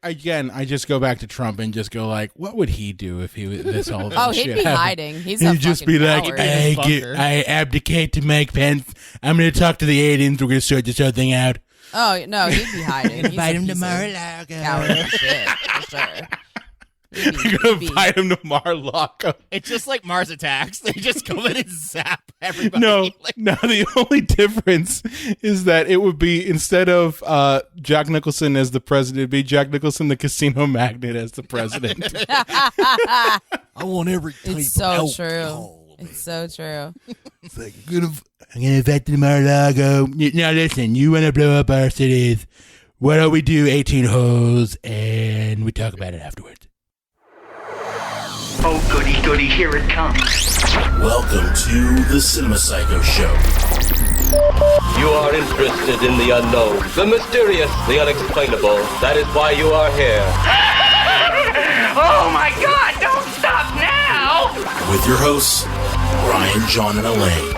I just go back to Trump and just go like, what would he do if he was this all? Oh, he'd be hiding. He's a just fucking be like, coward. I abdicate to Mike Pence. I'm going to talk to the aliens. We're going to sort this whole thing out. Oh no, he'd be hiding. Invite him to Mar-a-Lago. Coward as shit, for sure. You're going to invite him to Mar-a-Lago. It's just like Mars Attacks. They just come in and zap everybody. No, the only difference is that it would be, instead of Jack Nicholson as the president, it'd be Jack Nicholson, the casino magnate, as the president. I want every type It's so of true. alcohol. It's so true. It's like, I'm gonna I'm going to invite you to Mar-a-Lago. Now listen, you want to blow up our cities. Why don't we do 18 holes and we talk about it afterwards? Oh, goody, goody, here it comes. Welcome to the Cinema Psycho Show. You are interested in the unknown, the mysterious, the unexplainable. That is why you are here. Oh, my God, don't stop now! With your hosts, Brian, John, and Elaine.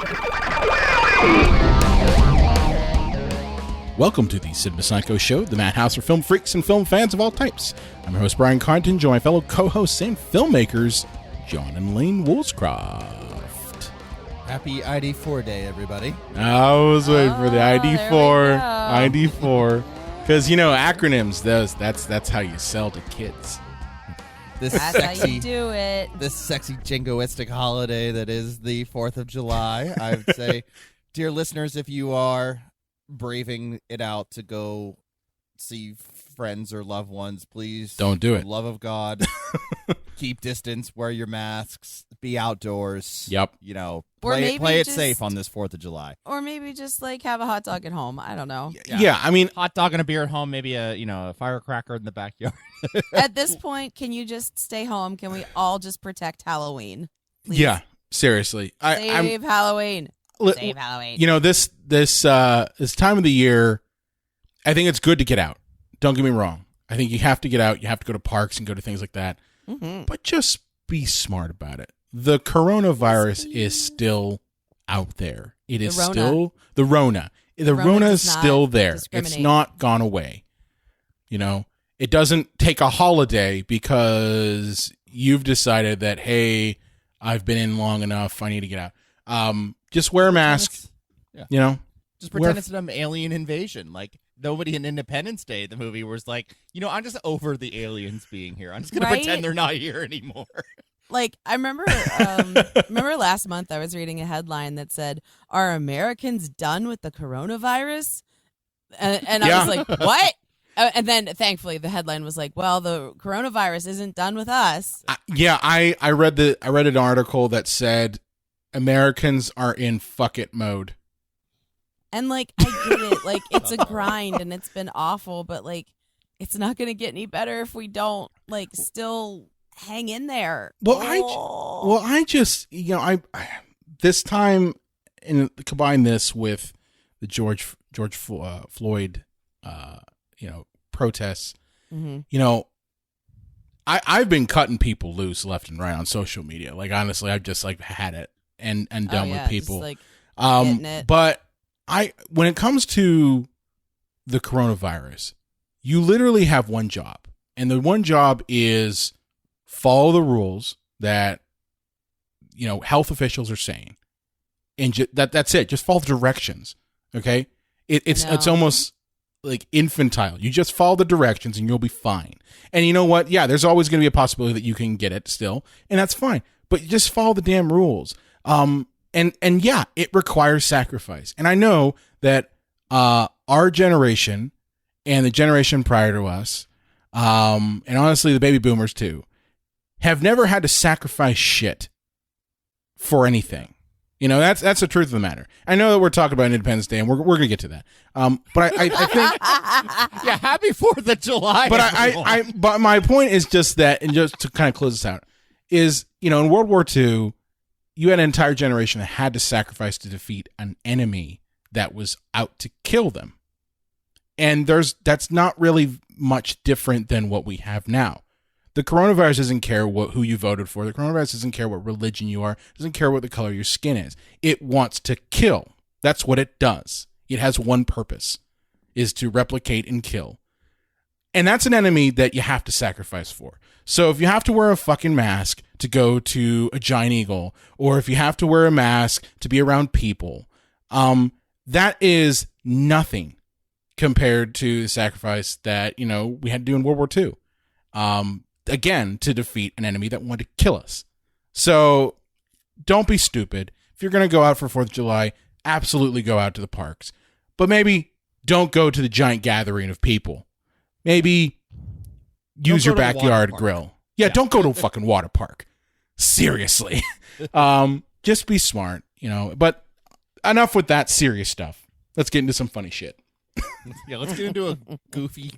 Welcome to the Cinema Psycho Show, the madhouse for film freaks and film fans of all types. I'm your host, Brian Carnton, joined by my fellow co-hosts and filmmakers, John and Elaine Woolscroft. Happy ID4 Day, everybody. I was waiting for the there we ID4. Because, you know, acronyms, that's how you sell to kids. This That's how sexy, you do it. this sexy jingoistic holiday that is the 4th of July. I would say, dear listeners, if you are braving it out to go see friends or loved ones, please Don't do it. For the love of God, keep distance, wear your masks, be outdoors. Yep. You know, Or play maybe it just- safe on this 4th of July. Or maybe just like have a hot dog at home. I don't know. Yeah, I mean, Hot dog and a beer at home, maybe a firecracker in the backyard. At this point, can you just stay home? Can we all just protect Halloween? Please? yeah, seriously. Save Halloween. Li- Save Halloween. You know, this time of the year, I think it's good to get out. Don't get me wrong. I think you have to get out. You have to go to parks and go to things like that. Mm-hmm. But just be smart about it. The coronavirus is still out there. It is Rona. still the Rona. The Rona Rona does is not still there. It's discriminate. not gone away. You know, it doesn't take a holiday because you've decided that, hey, I've been in long enough. I need to get out. Just wear a mask. Yeah. You know, Just pretend it's an alien invasion. Like, nobody in Independence Day, the movie, was like, I'm just over the aliens being here. I'm just going to Right? pretend they're not here anymore. Like, I remember remember last month I was reading a headline that said, "Are Americans done with the coronavirus?" And I was like, what? And then thankfully the headline was like, well, the coronavirus isn't done with us. I read an article that said Americans are in fuck it mode. And like, I get it. Like, it's a grind and it's been awful, but like, it's not going to get any better if we don't like still hang in there. I just I this time, and combine this with the George Floyd protests. Mm-hmm. I've been cutting people loose left and right on social media. Like, honestly, I've just like had it and done with people. Just, like, getting it. But when it comes to the coronavirus, you literally have one job, and the one job is follow the rules that health officials are saying, and that's it. Just follow the directions. Okay, it's almost like infantile. You just follow the directions and you'll be fine. And you know what? Yeah, there's always going to be a possibility that you can get it still, and that's fine. But just follow the damn rules. And yeah, it requires sacrifice. And I know that our generation and the generation prior to us, and honestly the baby boomers too, have never had to sacrifice shit for anything. That's the truth of the matter. I know that we're talking about Independence Day, and we're going to get to that. But I think, Yeah, happy 4th of July. but but my point is just that, and just to kind of close this out, is in World War II, you had an entire generation that had to sacrifice to defeat an enemy that was out to kill them, and that's not really much different than what we have now. The coronavirus doesn't care who you voted for. The coronavirus doesn't care what religion you are. It doesn't care what the color of your skin is. It wants to kill. That's what it does. It has one purpose, is to replicate and kill. And that's an enemy that you have to sacrifice for. So if you have to wear a fucking mask to go to a giant eagle, or if you have to wear a mask to be around people, that is nothing compared to the sacrifice that, we had to do in World War II. Again, to defeat an enemy that wanted to kill us. So don't be stupid. If you're going to go out for 4th of July, absolutely go out to the parks. But maybe don't go to the giant gathering of people. Maybe use your backyard grill. Yeah, don't go to a fucking water park. Seriously. Just be smart, But enough with that serious stuff. Let's get into some funny shit. Yeah, let's get into a goofy,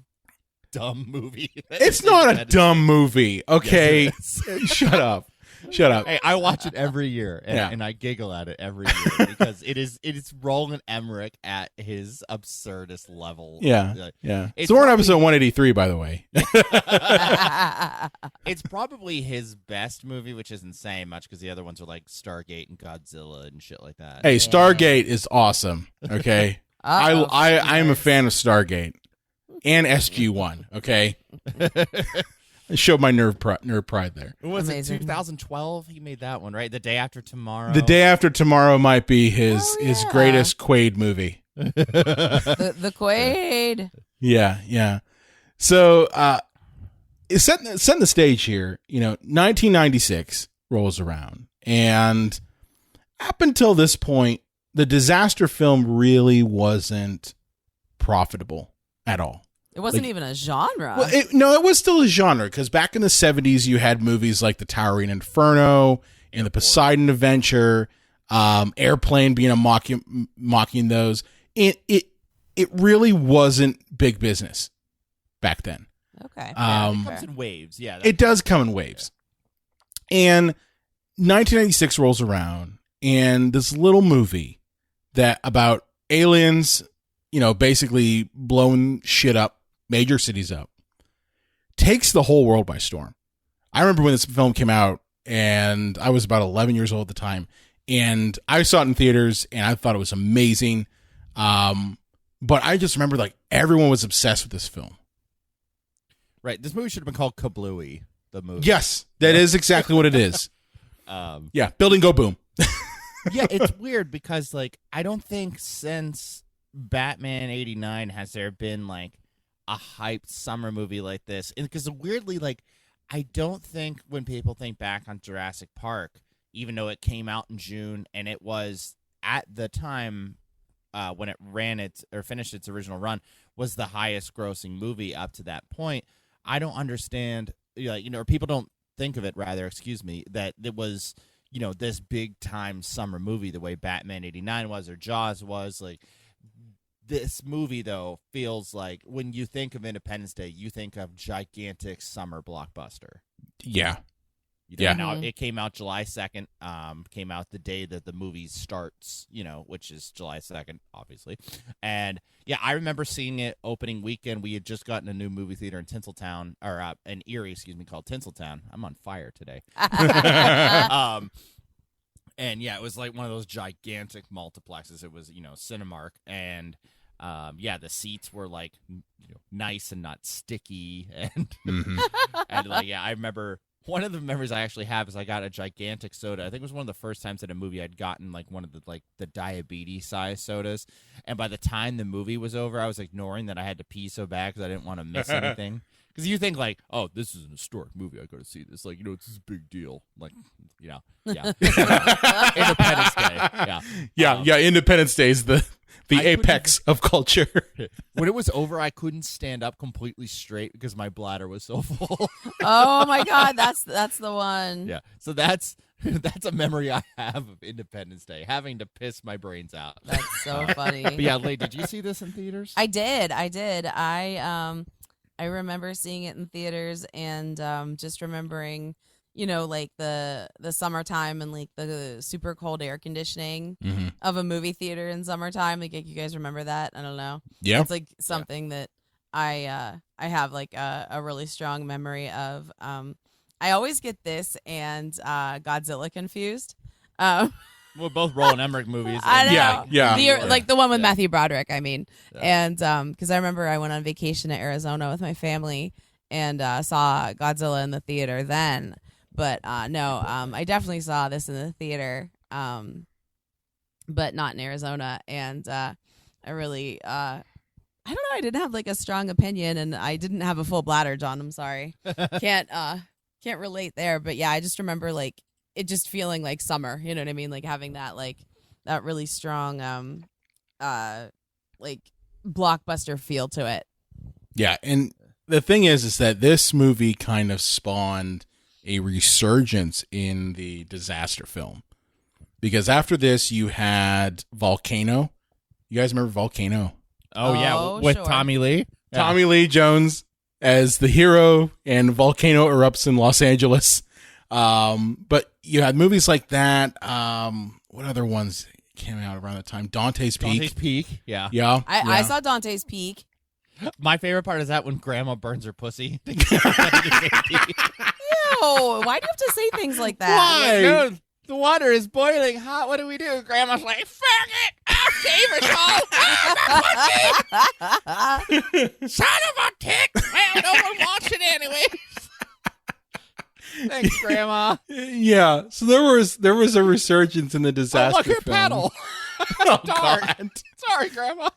dumb movie. It's not a dumb movie, okay? Yes, Shut up. Hey, I watch it every year, and I giggle at it every year because it's Roland Emmerich at his absurdist level. Yeah. So we're on episode 183, by the way. It's probably his best movie, which isn't saying much because the other ones are like Stargate and Godzilla and shit like that. Hey, Stargate is awesome, okay? I am a fan of Stargate and SG-1, okay? I showed my nerd pride there. Was it 2012? He made that one, right? The Day After Tomorrow. The Day After Tomorrow might be his greatest Quaid movie. the Quaid. Yeah. So, setting the stage here, 1996 rolls around, and up until this point, the disaster film really wasn't profitable at all. It wasn't even a genre. Well, it was still a genre because back in the 70s, you had movies like The Towering Inferno and The Poseidon Adventure, Airplane being mocking those. It really wasn't big business back then. Okay. It comes in waves. Yeah, it does come in waves. And 1996 rolls around, and this little movie that about aliens, basically blowing shit up, major cities up, takes the whole world by storm. I remember when this film came out, and I was about 11 years old at the time, and I saw it in theaters, and I thought it was amazing. But I just remember everyone was obsessed with this film. Right. This movie should have been called Kablooey, the movie. Yes, that is exactly what it is. Building go boom. Yeah, it's weird because I don't think since Batman 89 has there been a hyped summer movie like this. And because weirdly, I don't think when people think back on Jurassic Park, even though it came out in June and it was at the time when it finished its original run, was the highest grossing movie up to that point. I don't understand, or people don't think of it, rather, that it was, this big time summer movie the way Batman 89 was or Jaws was. This movie, though, feels like when you think of Independence Day, you think of gigantic summer blockbuster. Yeah. Now, it came out July 2nd, came out the day that the movie starts, which is July 2nd, obviously. And, yeah, I remember seeing it opening weekend. We had just gotten a new movie theater in Tinseltown, or in Erie, called Tinseltown. I'm on fire today. And, yeah, it was like one of those gigantic multiplexes. It was, Cinemark. And, the seats were, nice and not sticky. And, and I remember one of the memories I actually have is I got a gigantic soda. I think it was one of the first times in a movie I'd gotten, one of the diabetes-sized sodas. And by the time the movie was over, I was ignoring that I had to pee so bad because I didn't want to miss anything. Because you think oh, this is an historic movie. I got to see this. It's this big deal. Yeah. Independence Day. Yeah. Independence Day is the apex of culture. When it was over, I couldn't stand up completely straight because my bladder was so full. Oh my God, that's the one. Yeah. So that's a memory I have of Independence Day, having to piss my brains out. That's so funny. But yeah, Leigh, did you see this in theaters? I did. I remember seeing it in theaters and just remembering, the summertime and the super cold air conditioning of a movie theater in summertime. You guys remember that? I don't know. Yeah, it's something that I have a really strong memory of. I always get this and Godzilla confused. Well, both Roland Emmerich movies. I know. Yeah. Like the one with Matthew Broderick, I mean. And because I remember I went on vacation to Arizona with my family and saw Godzilla in the theater then. But I definitely saw this in the theater, but not in Arizona. And I really, I don't know, I didn't have like a strong opinion, and I didn't have a full bladder, John. I'm sorry. Can't relate there. But yeah, I just remember like it just feeling like summer. You know what I mean? Like having that that really strong like blockbuster feel to it. Yeah, and the thing is that this movie kind of spawned a resurgence in the disaster film. Because after this, you had Volcano. You guys remember Volcano? Oh yeah, with sure. Tommy Lee. Tommy Lee Jones as the hero, and volcano erupts in Los Angeles. But you had movies like that. What other ones came out around the time? Dante's Peak. Dante's Peak. Yeah. Yeah. I saw Dante's Peak. My favorite part is that when Grandma burns her pussy. Ew, why do you have to say things like that? Why? No, the water is boiling hot. What do we do? Grandma's like, fuck it. I'll shave it all. Son of a tick. Well, no one wants it anyway. Thanks, Grandma. Yeah. So there was a resurgence in the disaster look, her film. paddle. Oh, Darn. God. Sorry, Grandma.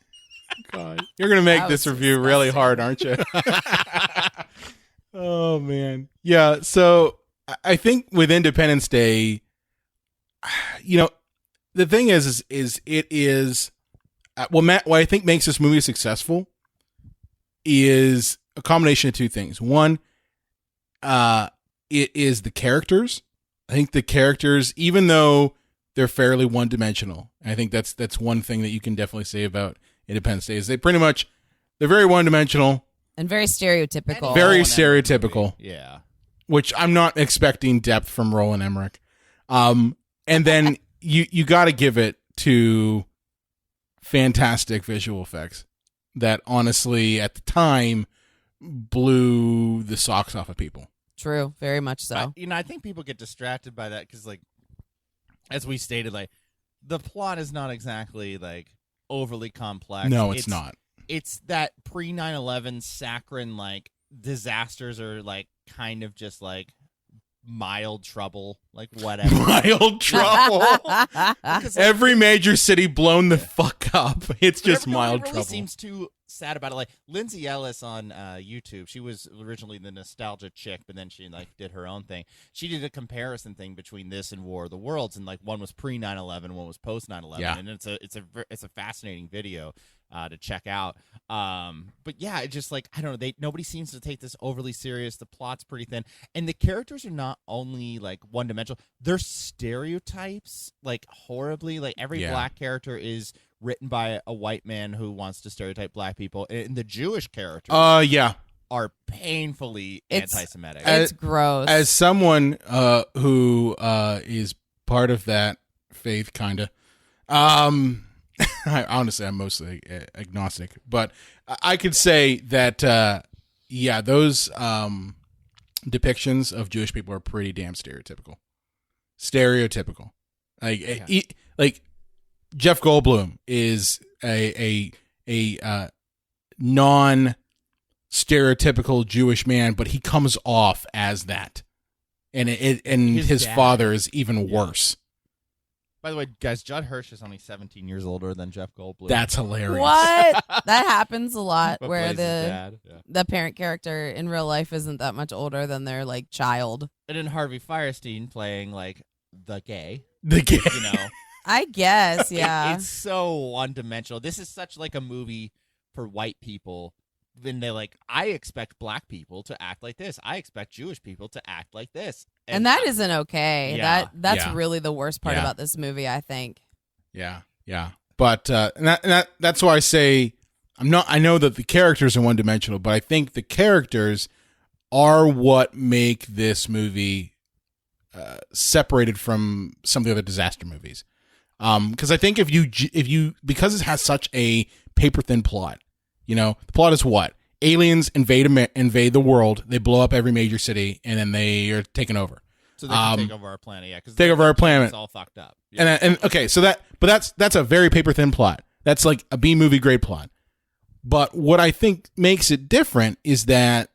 God. You're going to make That this was review really hard, aren't you? Oh, man. Yeah. So I think with Independence Day, the thing is it is what I think makes this movie successful is a combination of two things. One, it is the characters. I think the characters, even though they're fairly one-dimensional, I think that's one thing that you can definitely say about Independence Day is they're very one-dimensional And very stereotypical. very stereotypical. Yeah. Which I'm not expecting depth from Roland Emmerich. And then you got to give it to fantastic visual effects that honestly at the time blew the socks off of people. True, very much so. I think people get distracted by that because, like, as we stated, like, the plot is not exactly, like, overly complex. No, it's not. It's that pre 9/11 saccharine, like, disasters are, like, kind of just, like, mild trouble, like, whatever. Mild trouble. Every major city blown the fuck up. It's just mild really trouble. Seems too sad about it. Like Lindsay Ellis on YouTube, she was originally the nostalgia chick, but then she like did her own thing. She did a comparison thing between this and War of the Worlds, and like one was pre 9/11, one was post 9/11, Yeah. and it's a fascinating video to check out. But yeah, it just like I don't know, nobody seems to take this overly serious. The plot's pretty thin, and the characters are not only like one dimensional; they're stereotypes like horribly. Like every black character is written by a white man who wants to stereotype black people, and the Jewish characters are painfully anti-Semitic. It's gross. As someone who is part of that faith, kind of, honestly, I'm mostly agnostic, but I could say that, those depictions of Jewish people are pretty damn stereotypical. Like Jeff Goldblum is a non-stereotypical Jewish man, but he comes off as that, and his father is even worse. By the way, guys, Judd Hirsch is only 17 years older than Jeff Goldblum. That's hilarious. What? That happens a lot But where plays his dad. Yeah. the parent character in real life isn't that much older than their like child. And then Harvey Fierstein playing like the gay, The gay. you know. I guess, yeah. It's so one-dimensional. This is such like a movie for white people. Then they're like, I expect black people to act like this. I expect Jewish people to act like this. And that isn't okay. Yeah. That's Yeah. really the worst part Yeah. about this movie, I think. Yeah. But that's why I say I know that the characters are one dimensional, but I think the characters are what make this movie separated from some of the other disaster movies. Because I think if you because it has such a paper thin plot, the plot is what? Aliens invade the world, they blow up every major city, and then they are taken over. So they can take over our planet, yeah. Take over our planet. It's all fucked up. Yeah. And okay, so that's a very paper thin plot. That's like a B movie grade plot. But what I think makes it different is that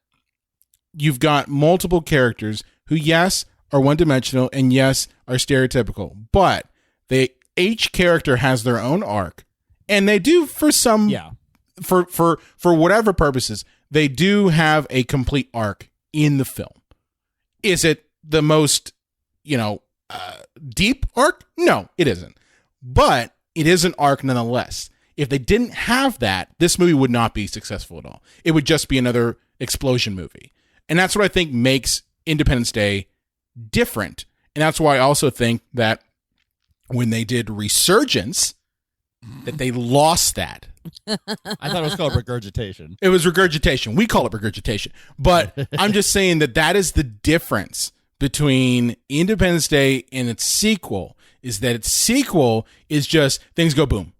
you've got multiple characters who, yes, are one dimensional and yes, are stereotypical, but each character has their own arc, and they do for some for whatever purposes, they do have a complete arc in the film. Is it the most, deep arc? No, it isn't. But it is an arc nonetheless. If they didn't have that, this movie would not be successful at all. It would just be another explosion movie. And that's what I think makes Independence Day different. And that's why I also think that when they did Resurgence, that they lost that. I thought it was called regurgitation. It was regurgitation. We call it regurgitation. But I'm just saying that is the difference between Independence Day and its sequel, is that its sequel is just things go boom.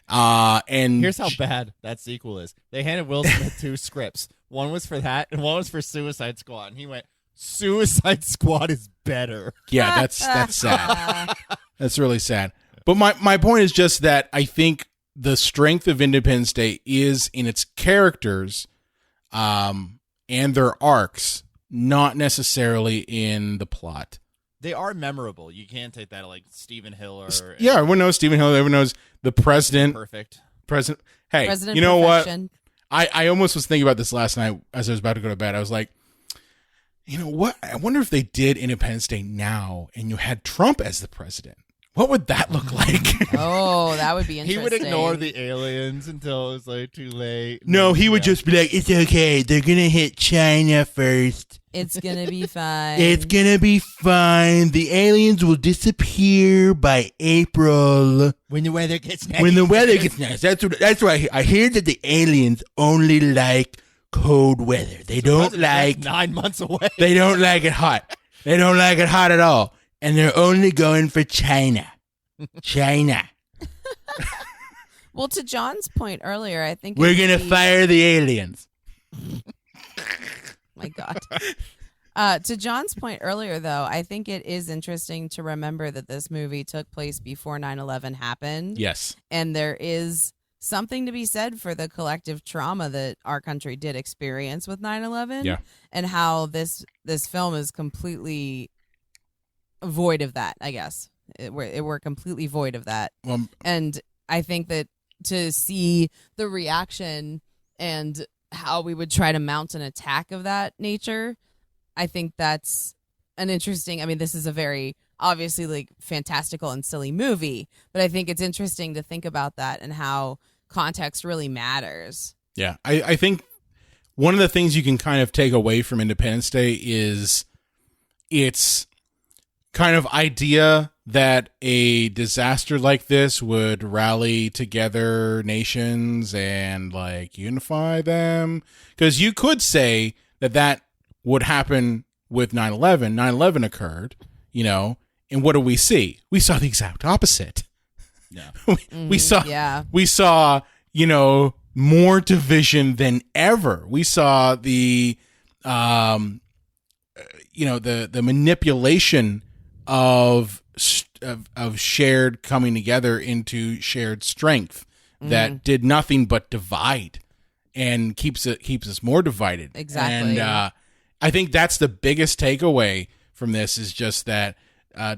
And here's how bad that sequel is. They handed Will Smith 2 scripts. One was for that, and one was for Suicide Squad. And he went, Suicide Squad is better. Yeah, that's sad. That's really sad. But my point is just that I think the strength of Independence Day is in its characters and their arcs, not necessarily in the plot. They are memorable. You can't take that like Stephen Hill or... Yeah, everyone knows Stephen Hill. Everyone knows the president. Perfect. Hey, President you know Perfection. what? I almost was thinking about this last night as I was about to go to bed. I was like, you know what? I wonder if they did Independence Day now and you had Trump as the president. What would that look like? Oh, that would be interesting. He would ignore the aliens until it was like too late. No, he would just be like, it's okay. They're going to hit China first. It's going to be fine. It's going to be fine. The aliens will disappear by April. When the weather gets nice. When the weather gets nice. That's what I hear that the aliens only like cold weather. They don't like 9 months away. They don't like it hot. They don't like it hot at all. And they're only going for China. China. Well, to John's point earlier, I think we're going to fire the aliens. My God. To John's point earlier, though, I think it is interesting to remember that this movie took place before 9/11 happened. Yes. And there is something to be said for the collective trauma that our country did experience with 9/11. Yeah. And how this film is completely void of that, I guess. We're completely void of that. And I think that to see the reaction and how we would try to mount an attack of that nature, I think that's an interesting, I mean, this is a very obviously like fantastical and silly movie, but I think it's interesting to think about that and how context really matters. Yeah. I think one of the things you can kind of take away from Independence Day is its kind of idea that a disaster like this would rally together nations and like unify them. Because you could say that would happen with 9/11. 9/11 occurred, and what do we see? We saw the exact opposite. Yeah. we saw, more division than ever. We saw the manipulation of shared coming together into shared strength that did nothing but divide and keeps us more divided. Exactly. And I think that's the biggest takeaway from this is just that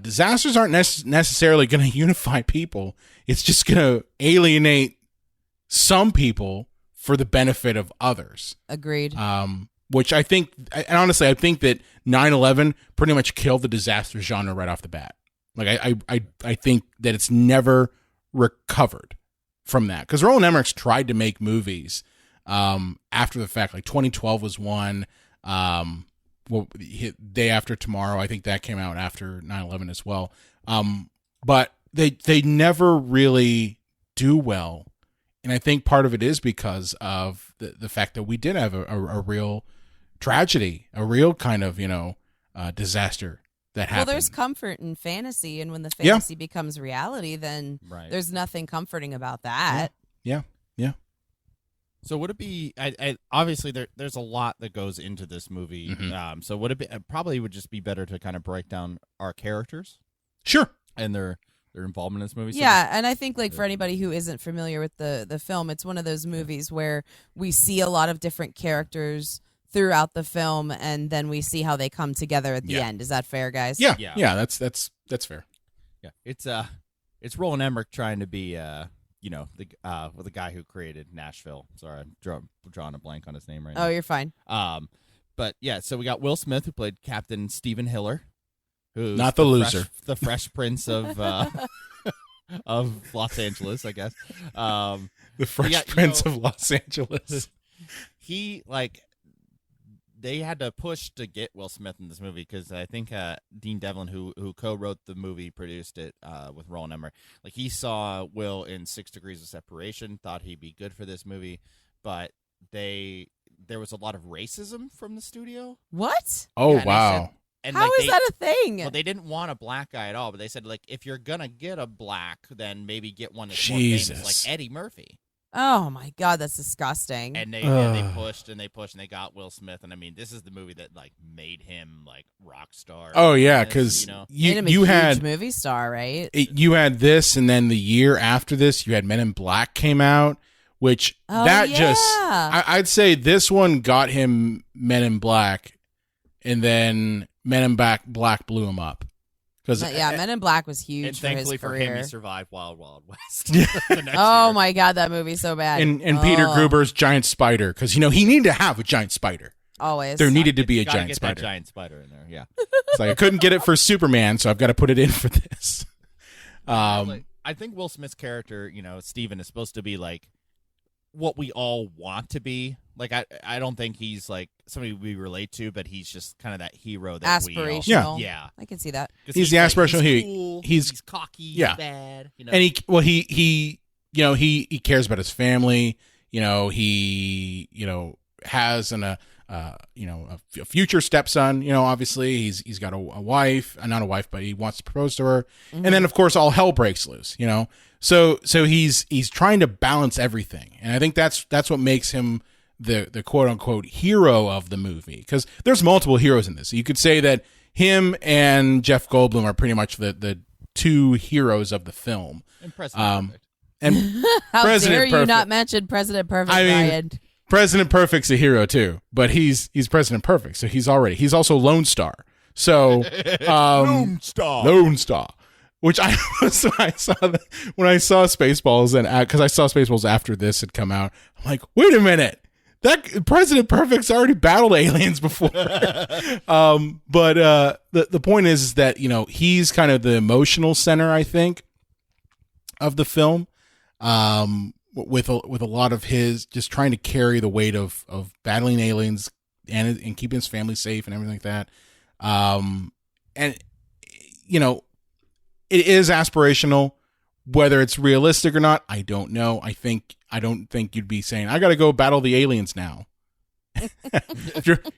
disasters aren't necessarily going to unify people. It's just going to alienate some people for the benefit of others. Agreed. Which I think, and honestly, I think that 9/11 pretty much killed the disaster genre right off the bat. Like I think that it's never recovered from that, because Roland Emmerich tried to make movies after the fact. Like 2012 was one. Day After Tomorrow, I think that came out after 9/11 as well. But they never really do well, and I think part of it is because of the fact that we did have a real tragedy, a real kind of disaster that happened. Well, there's comfort in fantasy, and when the fantasy becomes reality, then there's nothing comforting about that. Yeah. So would it be? Obviously, there's a lot that goes into this movie. Mm-hmm. So would it be? Probably would just be better to kind of break down our characters Sure. and their involvement in this movie. So Yeah, and I think like for anybody who isn't familiar with the film, it's one of those movies where we see a lot of different characters throughout the film, and then we see how they come together at the end. Is that fair, guys? Yeah. Yeah. Yeah. That's fair. Yeah, it's Roland Emmerich trying to be the guy who created Nashville. Sorry, I'm drawing a blank on his name right now. Oh, you're fine. But yeah, so we got Will Smith, who played Captain Stephen Hiller, who's Not the loser. the Fresh Prince of of Los Angeles, I guess. The Fresh Prince of Los Angeles. He they had to push to get Will Smith in this movie because I think Dean Devlin, who co-wrote the movie, produced it with Roland Emmerich. Like, he saw Will in 6 Degrees of Separation, thought he'd be good for this movie, but there was a lot of racism from the studio. What? Oh, Yeah, and wow. How is that a thing? Well, they didn't want a black guy at all, but they said, like, if you're gonna get a black, then maybe get one that's more famous, like Eddie Murphy. Oh my God, that's disgusting. And they pushed and they they got Will Smith, and I mean, this is the movie that like made him like rock star. Oh yeah, because Made him a you huge had movie star, right? you had this, and then the year after this, you had Men in Black came out, which I'd say this one got him Men in Black, and then Men in Black blew him up. Men in Black was huge and for his thankfully for career. him, he survived Wild Wild West. Oh my God, that movie's so bad. and Peter Gruber's giant spider, because he needed to have a giant spider. Always. There needed to be a Gotta giant get spider. That giant spider in there, yeah. It's like I couldn't get it for Superman, so I've got to put it in for this. I think Will Smith's character, Steven, is supposed to be like what we all want to be. Like, I don't think he's like somebody we relate to, but he's just kind of that hero that aspirational. Yeah. I can see that. He's the aspirational He's hero. cool, He's cocky, yeah. he's bad. And he cares about his family. He has a future stepson. Obviously he's got a wife, not a wife, but he wants to propose to her. And then of course all hell breaks loose. So he's trying to balance everything, and I think that's what makes him the quote unquote hero of the movie, because there's multiple heroes in this. You could say that him and Jeff Goldblum are pretty much the two heroes of the film. And President Perfect. And How President dare you Perfect. not mention President Perfect, I mean, Ryan? President Perfect's a hero too, but he's President Perfect, so he's also Lone Star. So Lone Star. Which I was when I saw Spaceballs, and because I saw Spaceballs after this had come out, I'm like, wait a minute, that President Perfect's already battled aliens before. But the point is that he's kind of the emotional center, I think, of the film, with a lot of his just trying to carry the weight of battling aliens and keeping his family safe and everything like that. And it is aspirational. Whether it's realistic or not, I don't know. I don't think you'd be saying, I got to go battle the aliens now.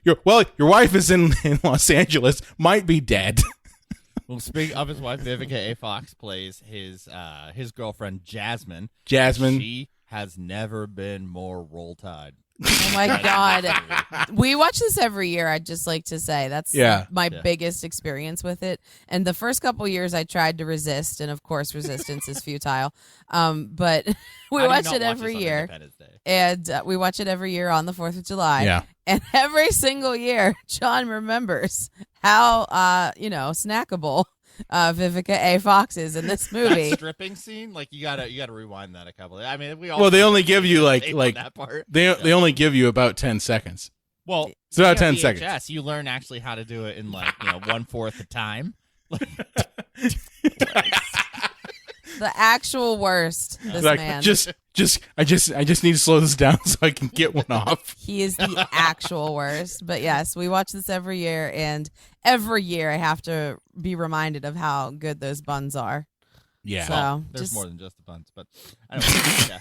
your wife is in Los Angeles, might be dead. Well, speaking of his wife, Vivica A. Fox plays his girlfriend, Jasmine. Jasmine. She has never been more Roll Tide. Oh my God. We watch this every year, I'd just like to say. That's my biggest experience with it. And the first couple years I tried to resist, and of course resistance is futile. But we watch it every year. And we watch it every year on the 4th of July. Yeah. And every single year, John remembers how, snackable Vivica A. Fox is in this movie. That stripping scene, like you gotta rewind that a couple. I mean, they only give you like that part. They only give you about 10 seconds. Well, it's about 10 VHS, seconds. You learn actually how to do it in 1/4 the time. The actual worst. This like, man. I just need to slow this down so I can get one off. He is the actual worst. But yes, we watch this every year, and every year I have to be reminded of how good those buns are. Yeah. So well, there's more than just the buns, but I don't know.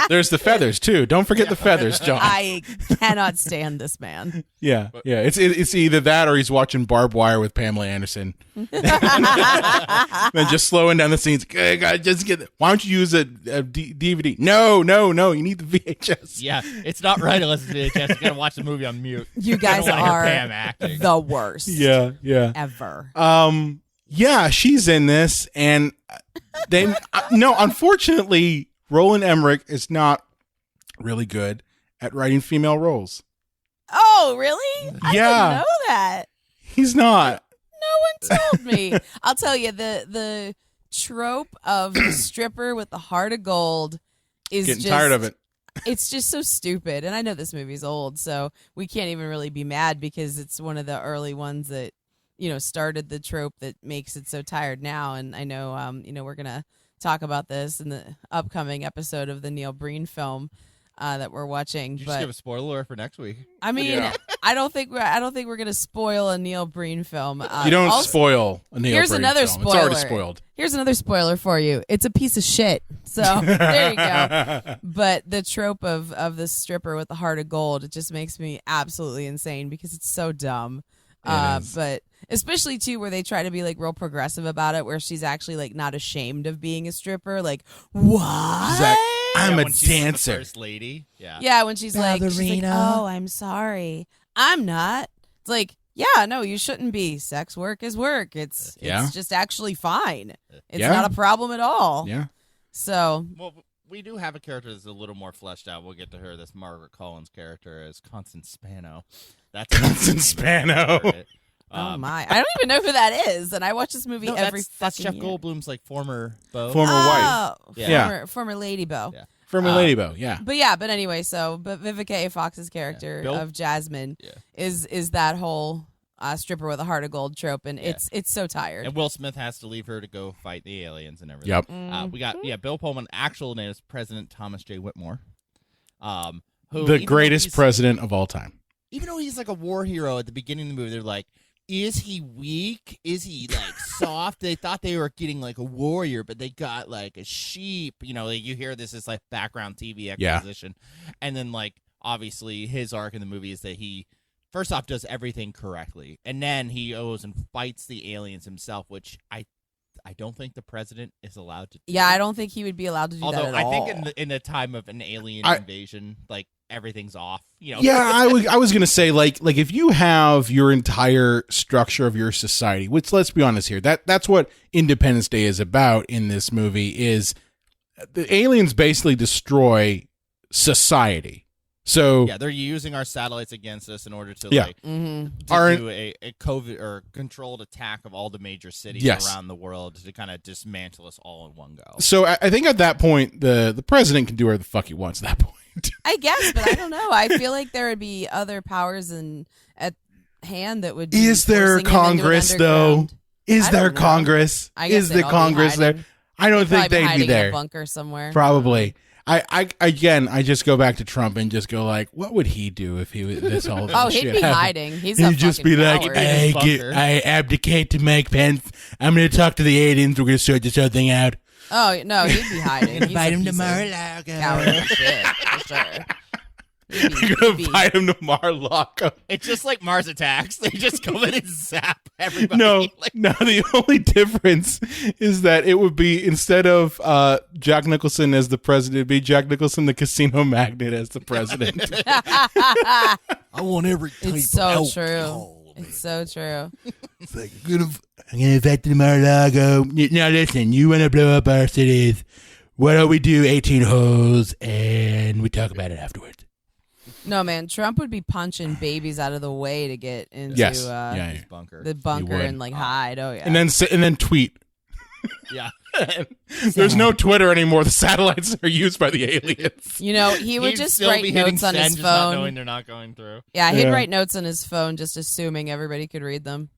There's the feathers too. Don't forget the feathers, John. I cannot stand this man. Yeah. It's either that or he's watching Barbed Wire with Pamela Anderson. Then just slowing down the scenes. Hey, God, just get. Why don't you use a DVD? No. You need the VHS. Yeah, it's not right unless it's VHS. You gotta watch the movie on mute. You guys I don't wanna hear are Pam acting. the worst. Yeah. Ever. Yeah, she's in this, and then no, unfortunately, Roland Emmerich is not really good at writing female roles. Oh, really? I Yeah. didn't know that. He's not. No one told me. I'll tell you, the trope of the stripper with the heart of gold is Getting just, tired of it. It's just so stupid. And I know this movie's old, so we can't even really be mad because it's one of the early ones that, started the trope that makes it so tired now. And I know, we're going to talk about this in the upcoming episode of the Neil Breen film that we're watching. Did you but just give a spoiler alert for next week? I mean, I don't think we're going to spoil a Neil Breen film. You don't spoil a Neil Here's Breen another film. spoiler. It's already spoiled. Here's another spoiler for you. It's a piece of shit. So there you go. But the trope of the stripper with the heart of gold, it just makes me absolutely insane because it's so dumb. But especially too where they try to be like real progressive about it, where she's actually like not ashamed of being a stripper. Like, what? She's like, I'm a when she's the dancer. first lady. Yeah. Yeah, when she's like, Ballerina. oh, I'm sorry. I'm not. It's like, yeah, no, you shouldn't be. Sex work is work. It's just actually fine. It's not a problem at all. Yeah. So Well, we do have a character that's a little more fleshed out. We'll get to her. This Margaret Collins character is Constance Spano. That's Constance Spano. oh my, I don't even know who that is, and I watch this movie No, every that's fucking Jeff year. Goldblum's like former beau. Former wife. Yeah. Former Lady Beau. Yeah. Former Lady Beau. Yeah. But anyway, but Vivica A. Fox's character Bill? of Jasmine is that whole stripper with a heart of gold trope, and it's so tired. And Will Smith has to leave her to go fight the aliens and everything. Yep. We got Bill Pullman. Actual name is President Thomas J. Whitmore. Who The even greatest though he's- president of all time. Even though he's like a war hero at the beginning of the movie, they're like, is he weak? Is he like soft? They thought they were getting like a warrior, but they got like a sheep. You hear this as like background TV exposition. And then like obviously his arc in the movie is that he first off does everything correctly. And then he goes and fights the aliens himself, which I don't think the president is allowed to do. Yeah, I don't think he would be allowed to do Although that at all. I think in the time of an alien invasion, like everything's off. Yeah, I was gonna say like if you have your entire structure of your society, which let's be honest here, that's what Independence Day is about in this movie, is the aliens basically destroy society. So yeah, they're using our satellites against us in order to Mm-hmm. to do a COVID or controlled attack of all the major cities Yes. around the world to kind of dismantle us all in one go. So I think at that point the president can do whatever the fuck he wants at that point. I guess, but I don't know. I feel like there would be other powers at hand that would be Is there forcing him into an Congress though? underground- Is I there don't know. Congress? I guess Is they'd the all be Congress there? hiding. I don't think Probably they'd be hiding in there. a bunker somewhere. Probably. I just go back to Trump and just go like, what would he do if he was this whole Oh, shit he'd be happened? hiding. He's a He'd just fucking be like, coward. I abdicate to Mike Pence. I'm going to talk to the aliens. We're going to sort this whole thing out. Oh no, he'd be hiding. Invite him to He's a piece of Mar-a-Lago. coward shit, for sure. You're going to invite him to Mar-a-Lago. It's just like Mars Attacks. They just come in and zap everybody. No, Like, no. The only difference is that it would be, instead of Jack Nicholson as the president, it'd be Jack Nicholson, the casino magnate, as the president. I want every type It's so of true. alcohol. It's so true. It's like, I'm gonna invite you to Mar-a-Lago. Now listen, you want to blow up our cities. Why don't we do 18 holes and we talk about it afterwards? No, man, Trump would be punching babies out of the way to get into Yes. Yeah. bunker. the bunker would. and like hide. Oh yeah. And then tweet. Yeah. There's no Twitter anymore. The satellites are used by the aliens. he would He'd just still write be hitting notes on send, his just not phone. knowing they're not going through. Yeah, he'd Yeah. write notes on his phone, just assuming everybody could read them.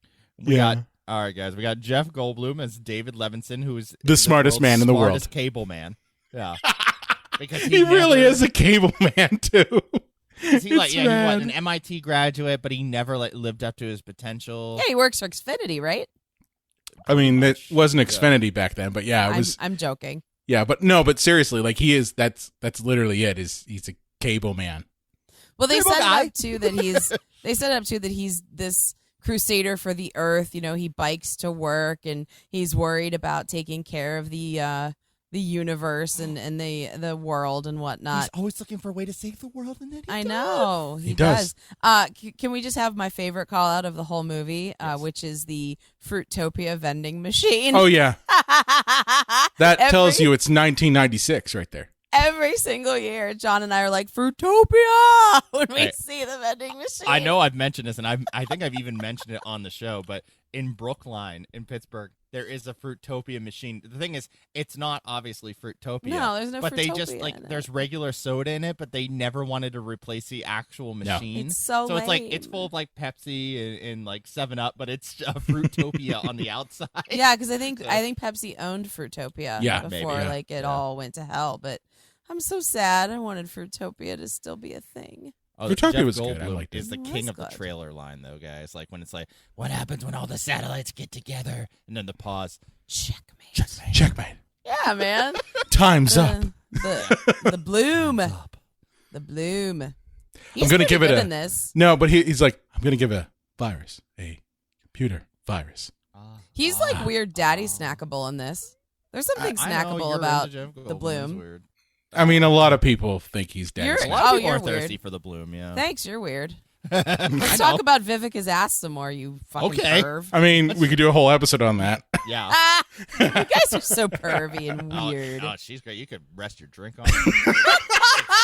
We got all right, guys. We got Jeff Goldblum as David Levinson, who is The smartest world's man in the world. smartest cable man. Yeah, because He really is a cable man too. He like It's he was rad. an MIT graduate, but he never like lived up to his potential. Yeah, he works for Xfinity, right? I mean, it wasn't Xfinity back then, but yeah, it was. I'm joking. Yeah, but seriously, like he is. That's literally it. He's a cable man. Well, they set it up too that he's this crusader for the earth. You know, he bikes to work and he's worried about taking care of the universe and the world and whatnot. He's always looking for a way to save the world, and then I know he does. Can we just have my favorite call out of the whole movie, which is the Frutopia vending machine? Oh yeah, that tells you it's 1996 right there. Every single year, John and I are like, Frutopia, when we see the vending machine. I know I've mentioned this, and I think I've even mentioned it on the show, but in Brookline, in Pittsburgh, there is a Frutopia machine. The thing is, it's not obviously Frutopia. No, there's no but Fruitopia they just, in there's regular soda in it, but they never wanted to replace the actual machine. It's so it's like, lame. it's full of like Pepsi and like 7-Up, but it's a Frutopia on the outside. Yeah, because I think Pepsi owned Fruitopia before maybe, it all went to hell. But I'm so sad. I wanted Fruitopia to still be a thing. Oh, Frutopia Jeff was good. I Goldblum liked it. is the It king was of the good. trailer line, though, guys. Like when it's like, what happens when all the satellites get together? And then the pause. Checkmate. Checkmate. Yeah, man. Time's up. The bloom. The bloom. He's I'm gonna pretty give it good a in this. No, but he's like, I'm gonna give a virus, a computer virus. He's like weird daddy snackable in this. There's something snackable about the bloom. I mean, a lot of people think he's dead. You're- A lot of people you're are thirsty weird. for the bloom, yeah. Thanks, you're weird. Let's talk about Vivica's ass some more, you fucking perv. I mean, we could do a whole episode on that. Yeah. You guys are so pervy and weird. Oh, she's great. You could rest your drink on it.